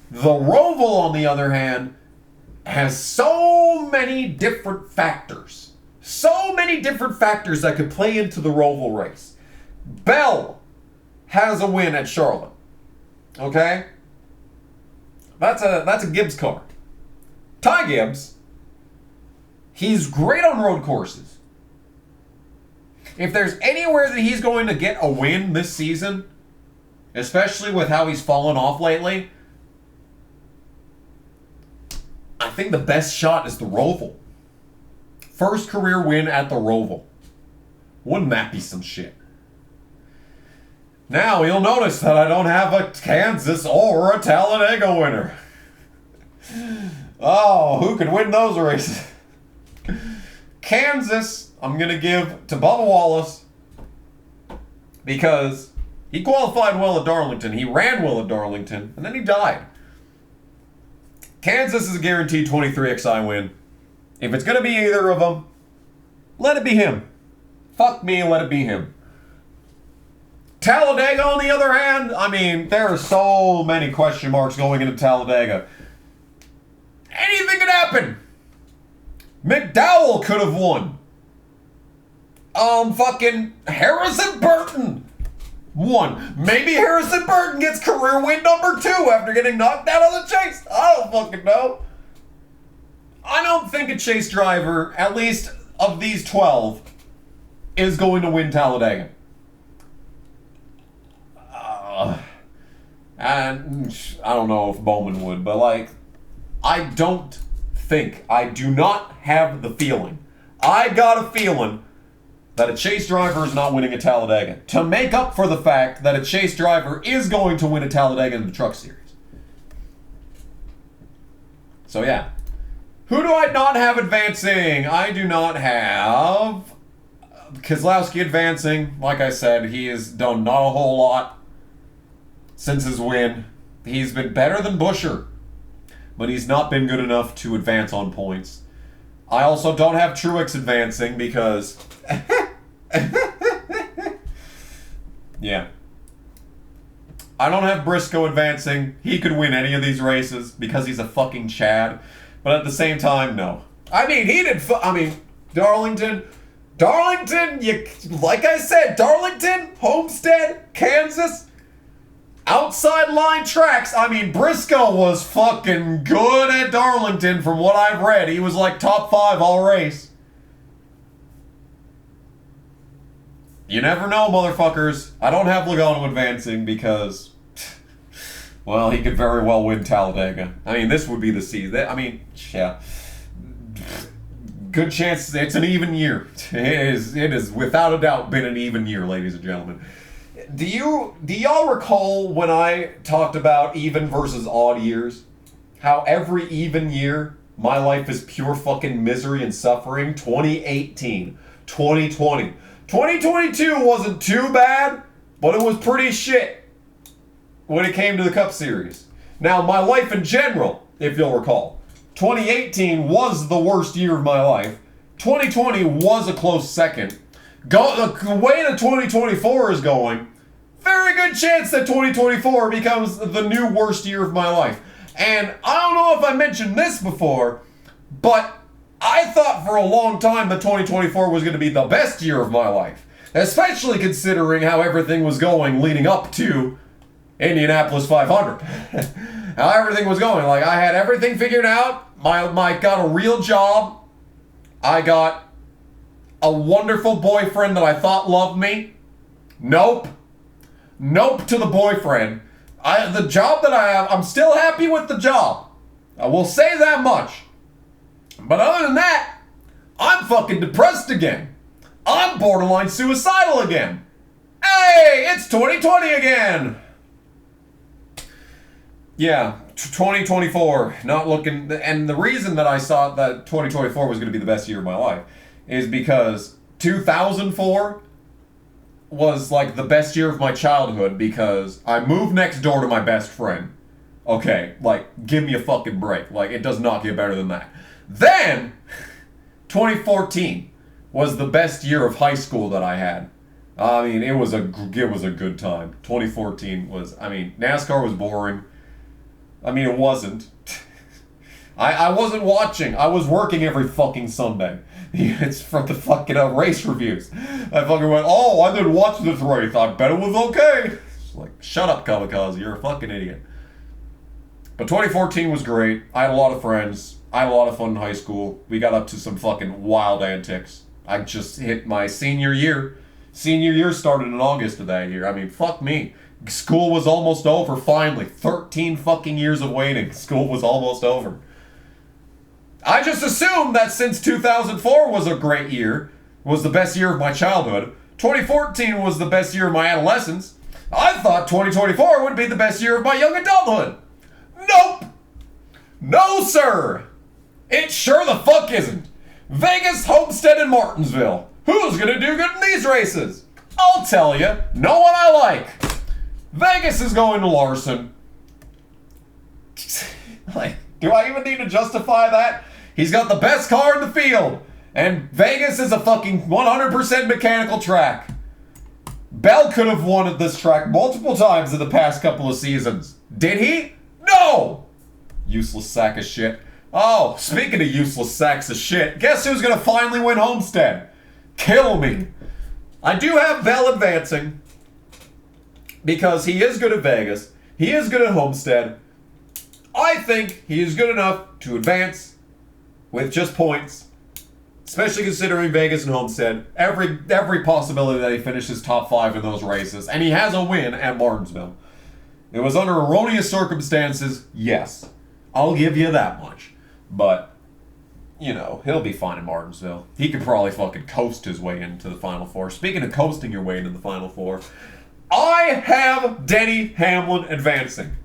S1: The Roval, on the other hand, has so many different factors. So many different factors that could play into the Roval race. Bell has a win at Charlotte. Okay? That's a Gibbs car. Ty Gibbs, he's great on road courses. If there's anywhere that he's going to get a win this season, especially with how he's fallen off lately, I think the best shot is the Roval. First career win at the Roval. Wouldn't that be some shit? Now, you'll notice that I don't have a Kansas or a Talladega winner. Oh, who could win those races? Kansas, I'm going to give to Bubba Wallace because he qualified well at Darlington. He ran well at Darlington, and then he died. Kansas is a guaranteed 23XI win. If it's going to be either of them, let it be him. Fuck me, let it be him. Talladega, on the other hand, I mean, there are so many question marks going into Talladega. Anything could happen. McDowell could have won. Fucking Harrison Burton won. Maybe Harrison Burton gets career win number 2 after getting knocked out of the chase. I don't fucking know. I don't think a chase driver, at least of these 12, is going to win Talladega. And I don't know if Bowman would, but like, I do not have the feeling. I got a feeling that a chase driver is not winning a Talladega to make up for the fact that a chase driver is going to win a Talladega in the Truck Series. So yeah. Who do I not have advancing? I do not have Keselowski advancing. Like I said, he has done not a whole lot since his win. He's been better than Buescher, but he's not been good enough to advance on points. I also don't have Truex advancing because... yeah. I don't have Briscoe advancing. He could win any of these races because he's a fucking Chad. But at the same time, no. I mean, he did... Darlington, like I said, Darlington, Homestead, Kansas... outside line tracks. I mean, Briscoe was fucking good at Darlington from what I've read. He was like top 5 all race. You never know, motherfuckers. I don't have Logano advancing because, well, he could very well win Talladega. I mean, this would be the season. I mean, yeah. Good chance it's an even year. It is without a doubt been an even year, ladies and gentlemen. Do y'all recall when I talked about even versus odd years? How every even year, my life is pure fucking misery and suffering? 2018, 2020. 2022 wasn't too bad, but it was pretty shit when it came to the Cup Series. Now, my life in general, if you'll recall, 2018 was the worst year of my life. 2020 was a close second. The way that 2024 is going, very good chance that 2024 becomes the new worst year of my life. And I don't know if I mentioned this before, but I thought for a long time that 2024 was going to be the best year of my life. Especially considering how everything was going leading up to Indianapolis 500. How everything was going. Like, I had everything figured out. I got a real job. I got a wonderful boyfriend that I thought loved me. Nope. Nope to the boyfriend. The job that I have, I'm still happy with the job. I will say that much. But other than that, I'm fucking depressed again. I'm borderline suicidal again. Hey, it's 2020 again. Yeah, 2024, not looking... And the reason that I thought that 2024 was going to be the best year of my life is because 2004 was like the best year of my childhood because I moved next door to my best friend. Okay, like, give me a fucking break. Like, it does not get better than that. Then, 2014 was the best year of high school that I had. I mean, it was a good time. 2014 was, I mean, NASCAR was boring. I mean, it wasn't. I wasn't watching. I was working every fucking Sunday. It's from the fucking race reviews. I fucking went, oh, I didn't watch this race. I bet it was okay. It's like, shut up, Kamikaze. You're a fucking idiot. But 2014 was great. I had a lot of friends. I had a lot of fun in high school. We got up to some fucking wild antics. I just hit my senior year. Senior year started in August of that year. I mean, fuck me. School was almost over, finally. 13 fucking years of waiting. School was almost over. I just assumed that since 2004 was a great year, was the best year of my childhood, 2014 was the best year of my adolescence, I thought 2024 would be the best year of my young adulthood. Nope! No, sir! It sure the fuck isn't. Vegas, Homestead, and Martinsville. Who's gonna do good in these races? I'll tell you, no one I like. Vegas is going to Larson. Like, do I even need to justify that? He's got the best car in the field. And Vegas is a fucking 100% mechanical track. Bell could have won at this track multiple times in the past couple of seasons. Did he? No! Useless sack of shit. Oh, speaking of useless sacks of shit, guess who's gonna finally win Homestead? Kill me. I do have Bell advancing. Because he is good at Vegas. He is good at Homestead. I think he is good enough to advance with just points. Especially considering Vegas and Homestead. Every possibility that he finishes top 5 in those races. And he has a win at Martinsville. It was under erroneous circumstances, yes. I'll give you that much. But you know, he'll be fine in Martinsville. He could probably fucking coast his way into the Final Four. Speaking of coasting your way into the Final Four, I have Denny Hamlin advancing.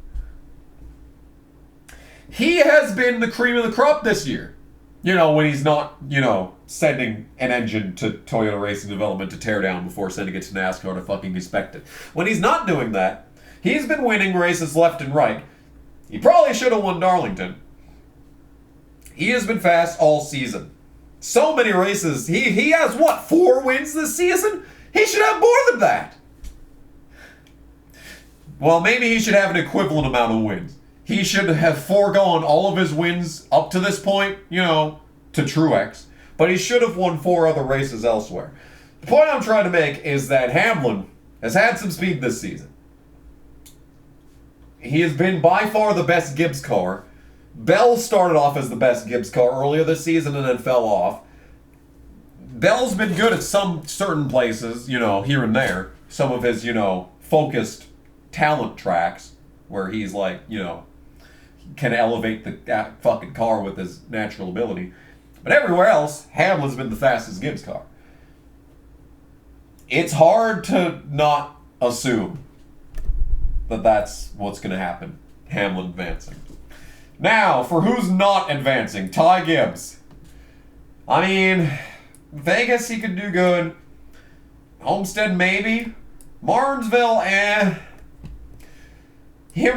S1: He has been the cream of the crop this year. You know, when he's not, you know, sending an engine to Toyota Racing Development to tear down before sending it to NASCAR to fucking inspect it. When he's not doing that, he's been winning races left and right. He probably should have won Darlington. He has been fast all season. So many races. He has, what, 4 wins this season? He should have more than that. Well, maybe he should have an equivalent amount of wins. He should have foregone all of his wins up to this point, you know, to Truex. But he should have won 4 other races elsewhere. The point I'm trying to make is that Hamlin has had some speed this season. He has been by far the best Gibbs car. Bell started off as the best Gibbs car earlier this season and then fell off. Bell's been good at some certain places, you know, here and there. Some of his, you know, focused talent tracks where he's like, you know, can elevate the fucking car with his natural ability. But everywhere else, Hamlin's been the fastest Gibbs car. It's hard to not assume that that's what's going to happen. Hamlin advancing. Now, for who's not advancing, Ty Gibbs. I mean, Vegas he could do good. Homestead maybe. Martinsville, Him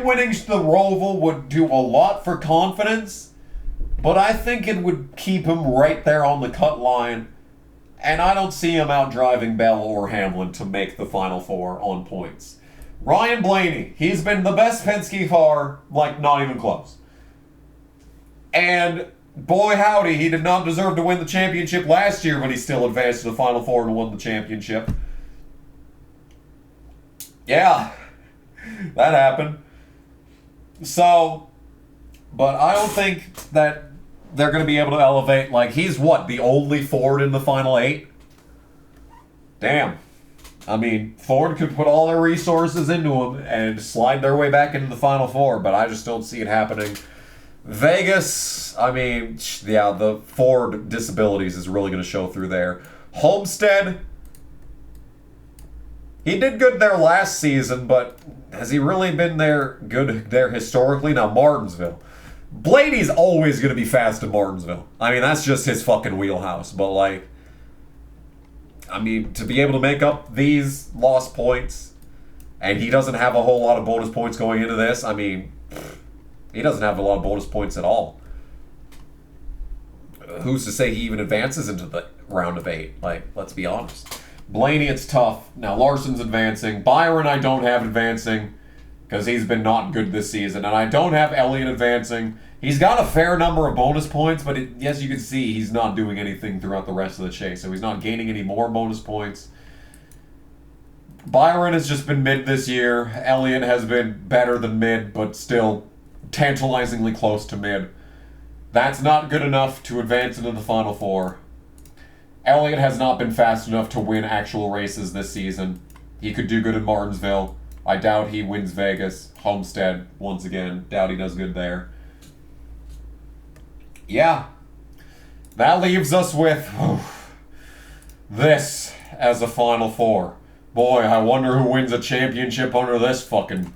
S1: winning the Roval would do a lot for confidence, but I think it would keep him right there on the cut line, and I don't see him out driving Bell or Hamlin to make the Final Four on points. Ryan Blaney, he's been the best Penske car, like not even close. And boy howdy, he did not deserve to win the championship last year, but he still advanced to the Final Four and won the championship. Yeah, that happened. So, but I don't think that they're going to be able to elevate, like, he's what, the only Ford in the Final 8? Damn. I mean, Ford could put all their resources into him and slide their way back into the Final Four, but I just don't see it happening. Vegas, I mean, yeah, the Ford disabilities is really going to show through there. Homestead, he did good there last season, but has he really been good there historically? Now, Martinsville. Blaney's always going to be fast in Martinsville. I mean, that's just his fucking wheelhouse. But, like, I mean, to be able to make up these lost points, and he doesn't have a whole lot of bonus points going into this, I mean, he doesn't have a lot of bonus points at all. Who's to say he even advances into the round of 8? Like, let's be honest. Blaney, it's tough. Now, Larson's advancing. Byron, I don't have advancing because he's been not good this season. And I don't have Elliott advancing. He's got a fair number of bonus points, but as you can see, he's not doing anything throughout the rest of the chase. So he's not gaining any more bonus points. Byron has just been mid this year. Elliott has been better than mid, but still tantalizingly close to mid. That's not good enough to advance into the Final Four. Elliott has not been fast enough to win actual races this season. He could do good in Martinsville. I doubt he wins Vegas. Homestead, once again, doubt he does good there. Yeah. That leaves us with this as a Final Four. Boy, I wonder who wins a championship under this fucking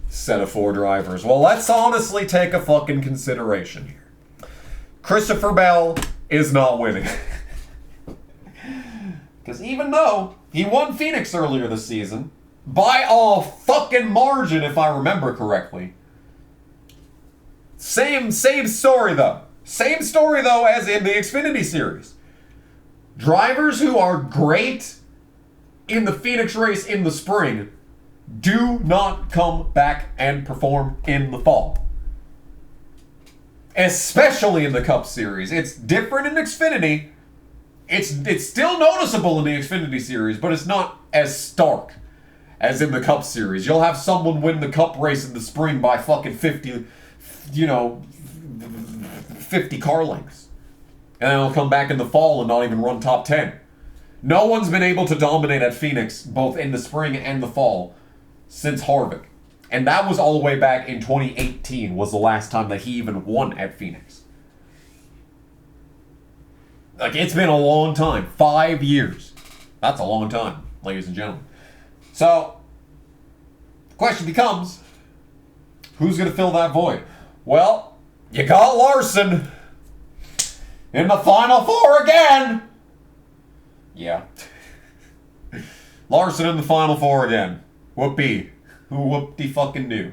S1: set of 4 drivers. Well, let's honestly take a fucking consideration here. Christopher Bell is not winning. Because even though he won Phoenix earlier this season, by a fucking margin, if I remember correctly. Same story, though. Same story, though, as in the Xfinity series. Drivers who are great in the Phoenix race in the spring do not come back and perform in the fall. Especially in the Cup Series. It's different in Xfinity. It's still noticeable in the Xfinity Series, but it's not as stark as in the Cup Series. You'll have someone win the Cup race in the spring by fucking 50 car lengths. And then they'll come back in the fall and not even run top 10. No one's been able to dominate at Phoenix, both in the spring and the fall, since Harvick. And that was all the way back in 2018 was the last time that he even won at Phoenix. Like, it's been a long time. 5 years. That's a long time, ladies and gentlemen. So, the question becomes, who's going to fill that void? Well, you got Larson in the Final Four again. Yeah. Larson in the Final Four again. Whoopee. Who whoopty fucking knew?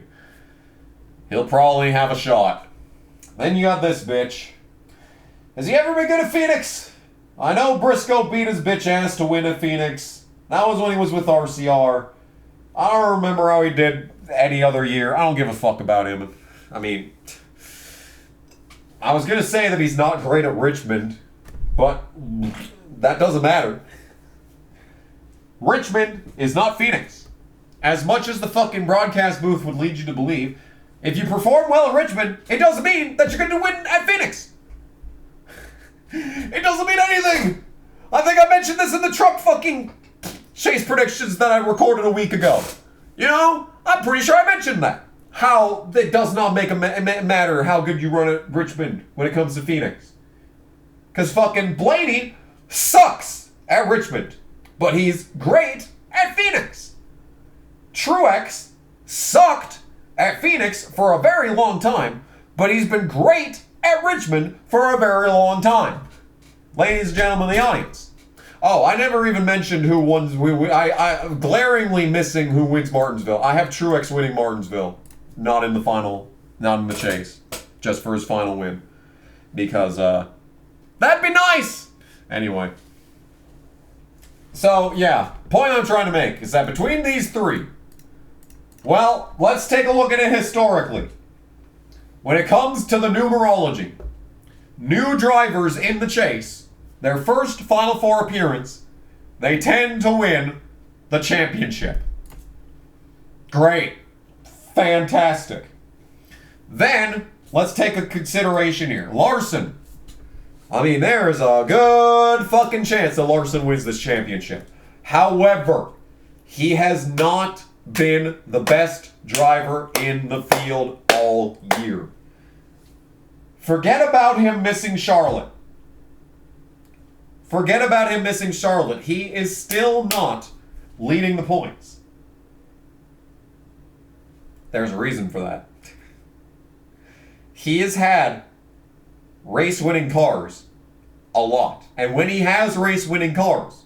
S1: He'll probably have a shot. Then you got this bitch. Has he ever been good at Phoenix? I know Briscoe beat his bitch ass to win at Phoenix. That was when he was with RCR. I don't remember how he did any other year. I don't give a fuck about him. I mean, I was going to say that he's not great at Richmond, but that doesn't matter. Richmond is not Phoenix. As much as the fucking broadcast booth would lead you to believe, if you perform well at Richmond, it doesn't mean that you're going to win at Phoenix. It doesn't mean anything. I think I mentioned this in the Trump fucking chase predictions that I recorded a week ago. You know, I'm pretty sure I mentioned that. How it does not make a matter how good you run at Richmond when it comes to Phoenix. Because fucking Blaney sucks at Richmond, but he's great at Phoenix. Truex sucked at Phoenix for a very long time, but he's been great at Richmond for a very long time. Ladies and gentlemen of the audience. Oh, I never even mentioned who won. I'm glaringly missing who wins Martinsville. I have Truex winning Martinsville. Not in the final, not in the chase. Just for his final win. Because, that'd be nice! Anyway. So, yeah. Point I'm trying to make is that between these three, well, let's take a look at it historically. When it comes to the numerology, new drivers in the chase, their first Final Four appearance, they tend to win the championship. Great. Fantastic. Then, let's take a consideration here. Larson. I mean, there is a good fucking chance that Larson wins this championship. However, he has not been the best driver in the field all year. Forget about him missing Charlotte. Forget about him missing Charlotte. He is still not leading the points. There's a reason for that. He has had race-winning cars a lot. And when he has race-winning cars,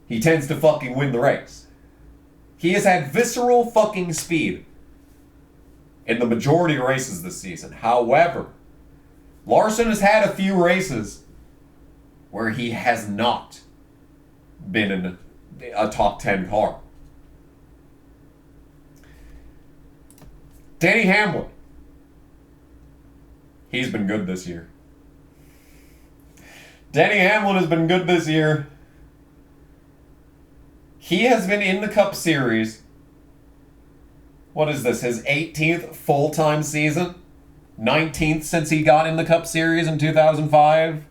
S1: he tends to fucking win the race. He has had visceral fucking speed in the majority of races this season. However, Larson has had a few races where he has not been in a top 10 car. Denny Hamlin. He's been good this year. Denny Hamlin has been good this year. He has been in the Cup Series. What is this? His 18th full-time season? 19th since he got in the Cup Series in 2005.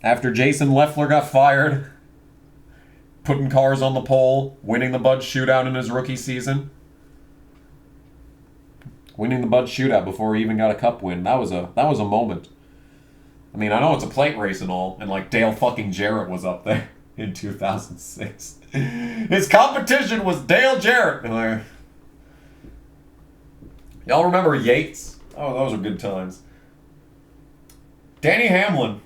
S1: After Jason Leffler got fired. Putting cars on the pole. Winning the Bud Shootout in his rookie season. Winning the Bud Shootout before he even got a Cup win. That was a moment. I mean, I know it's a plate race and all, and like Dale fucking Jarrett was up there in 2006. His competition was Dale Jarrett. And y'all remember Yates? Oh, those are good times. Denny Hamlin.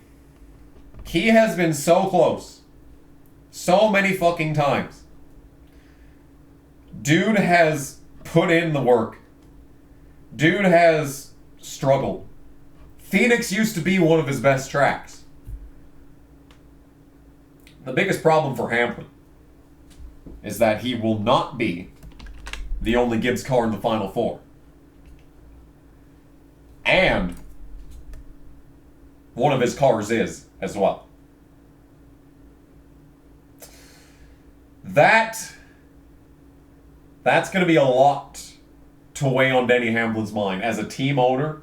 S1: He has been so close. So many fucking times. Dude has put in the work. Dude has struggled. Phoenix used to be one of his best tracks. The biggest problem for Hamlin is that he will not be the only Gibbs car in the Final Four. And one of his cars is as well. That's going to be a lot to weigh on Denny Hamlin's mind. As a team owner,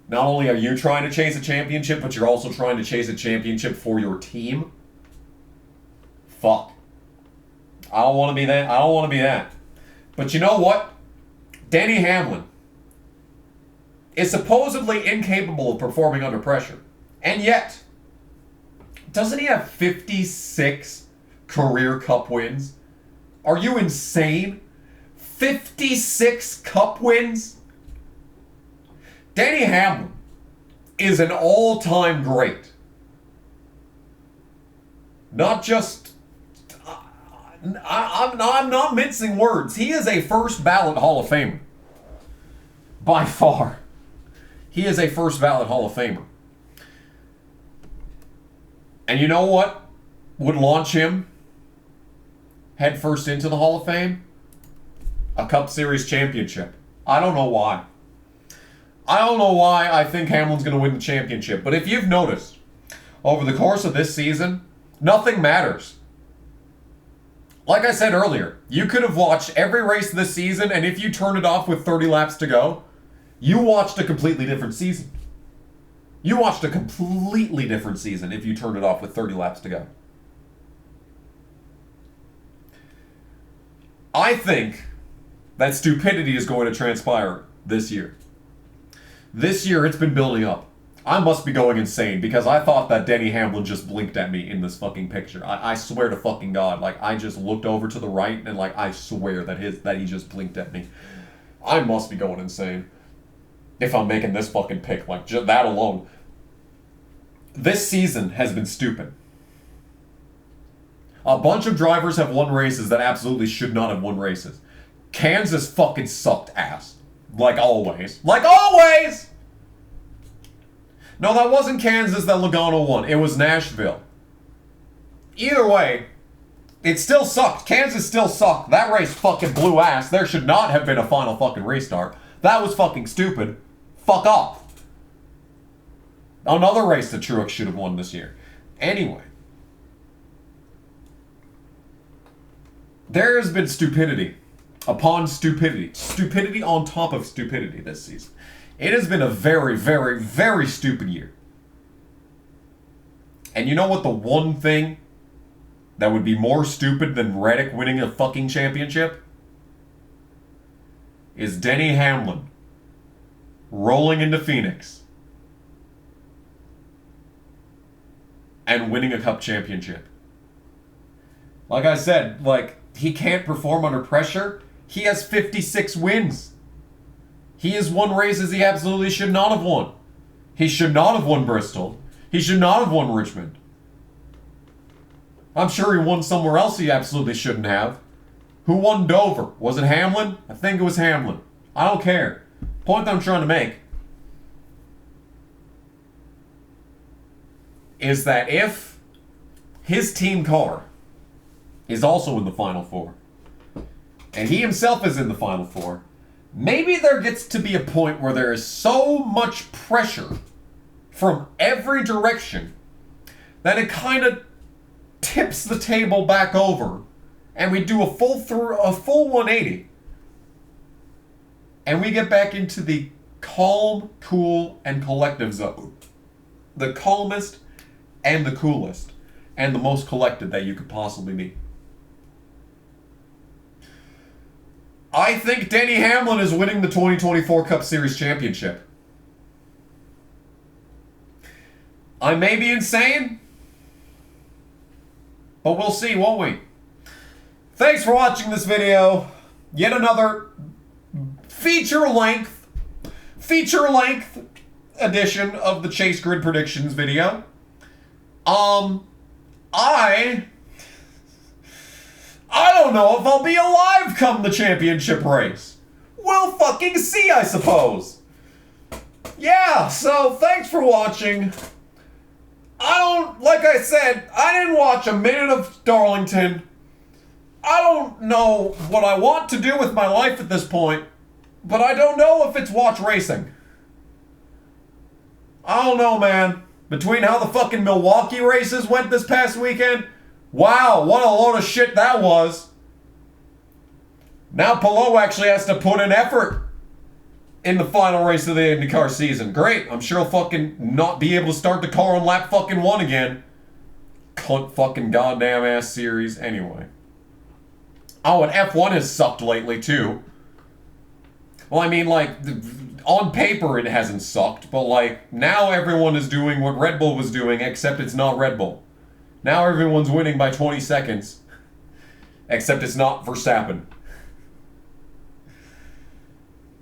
S1: not only are you trying to chase a championship, but you're also trying to chase a championship for your team. Fuck. I don't want to be that. I don't want to be that. But you know what? Denny Hamlin, is supposedly incapable of performing under pressure. And yet, doesn't he have 56 career Cup wins? Are you insane? 56 Cup wins? Denny Hamlin is an all-time great. Not just... I'm not mincing words. He is a first ballot Hall of Famer. By far. He is a first ballot Hall of Famer. And you know what would launch him headfirst into the Hall of Fame? A Cup Series championship. I don't know why. I don't know why I think Hamlin's going to win the championship. But if you've noticed, over the course of this season, nothing matters. Like I said earlier, you could have watched every race this season, and if you turn it off with 30 laps to go, you watched a completely different season. You watched a completely different season if you turned it off with 30 laps to go. I think that stupidity is going to transpire this year. This year, it's been building up. I must be going insane because I thought that Denny Hamlin just blinked at me in this fucking picture. I swear to fucking God, like, I just looked over to the right and, like, I swear that he just blinked at me. I must be going insane if I'm making this fucking pick, like, just that alone. This season has been stupid. A bunch of drivers have won races that absolutely should not have won races. Kansas fucking sucked ass. Like always. Like always! No, that wasn't Kansas that Logano won. It was Nashville. Either way, it still sucked. Kansas still sucked. That race fucking blew ass. There should not have been a final fucking restart. That was fucking stupid. Fuck off. Another race that Truex should have won this year. Anyway. There has been stupidity upon stupidity. Stupidity on top of stupidity this season. It has been a very, very, very stupid year. And you know what the one thing that would be more stupid than Reddick winning a fucking championship? Is Denny Hamlin rolling into Phoenix and winning a Cup championship. Like I said, like, he can't perform under pressure. He has 56 wins. He has won races he absolutely should not have won. He should not have won Bristol. He should not have won Richmond. I'm sure he won somewhere else he absolutely shouldn't have. Who won Dover? Was it Hamlin? I think it was Hamlin. I don't care. Point that I'm trying to make is that if his team car is also in the Final Four, and he himself is in the Final Four, maybe there gets to be a point where there is so much pressure from every direction that it kind of tips the table back over, and we do a full 180, and we get back into the calm, cool, and collective zone. The calmest and the coolest and the most collected that you could possibly be. I think Denny Hamlin is winning the 2024 Cup Series Championship. I may be insane, but we'll see, won't we? Thanks for watching this video. Yet another feature-length edition of the Chase Grid Predictions video. I don't know if I'll be alive come the championship race. We'll fucking see, I suppose. Yeah, so thanks for watching. Like I said, I didn't watch a minute of Darlington. I don't know what I want to do with my life at this point, but I don't know if it's watch racing. I don't know, man. Between how the fucking Milwaukee races went this past weekend, wow, what a load of shit that was. Now Pehl actually has to put in effort in the final race of the IndyCar season. Great, I'm sure he'll fucking not be able to start the car on lap fucking 1 again. Cunt fucking goddamn ass series. Anyway. Oh, and F1 has sucked lately too. Well, I mean, like, on paper it hasn't sucked, but like now everyone is doing what Red Bull was doing, except it's not Red Bull. Now everyone's winning by 20 seconds, except it's not Verstappen.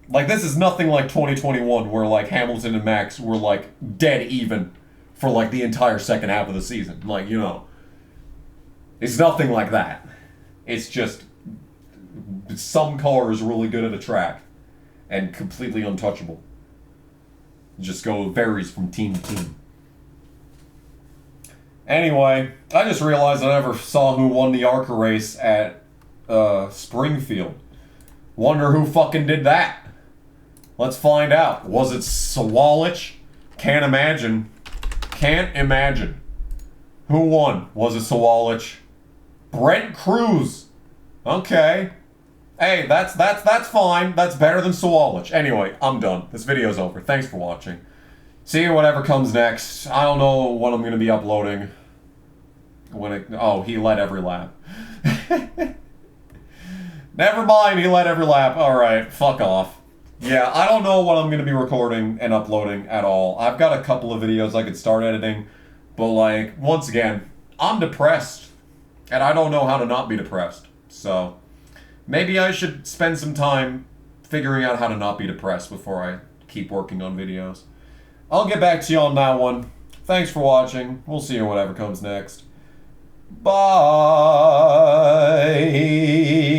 S1: Like, this is nothing like 2021, where like Hamilton and Max were like dead even for like the entire second half of the season. Like, you know, it's nothing like that. It's just some car is really good at a track and completely untouchable. Just varies from team to team. Anyway, I just realized I never saw who won the ARCA race at Springfield. Wonder who fucking did that. Let's find out. Was it Sawalich? Can't imagine. Can't imagine. Who won? Was it Sawalich? Brent Cruz. Okay. Hey, that's fine. That's better than Sawalich. Anyway, I'm done. This video's over. Thanks for watching. See you whatever comes next. I don't know what I'm going to be uploading. Oh, he led every lap. Never mind, he led every lap. Alright, fuck off. Yeah, I don't know what I'm going to be recording and uploading at all. I've got a couple of videos I could start editing, but like, once again, I'm depressed. And I don't know how to not be depressed. So, maybe I should spend some time figuring out how to not be depressed before I keep working on videos. I'll get back to you on that one. Thanks for watching. We'll see you whatever comes next. Bye!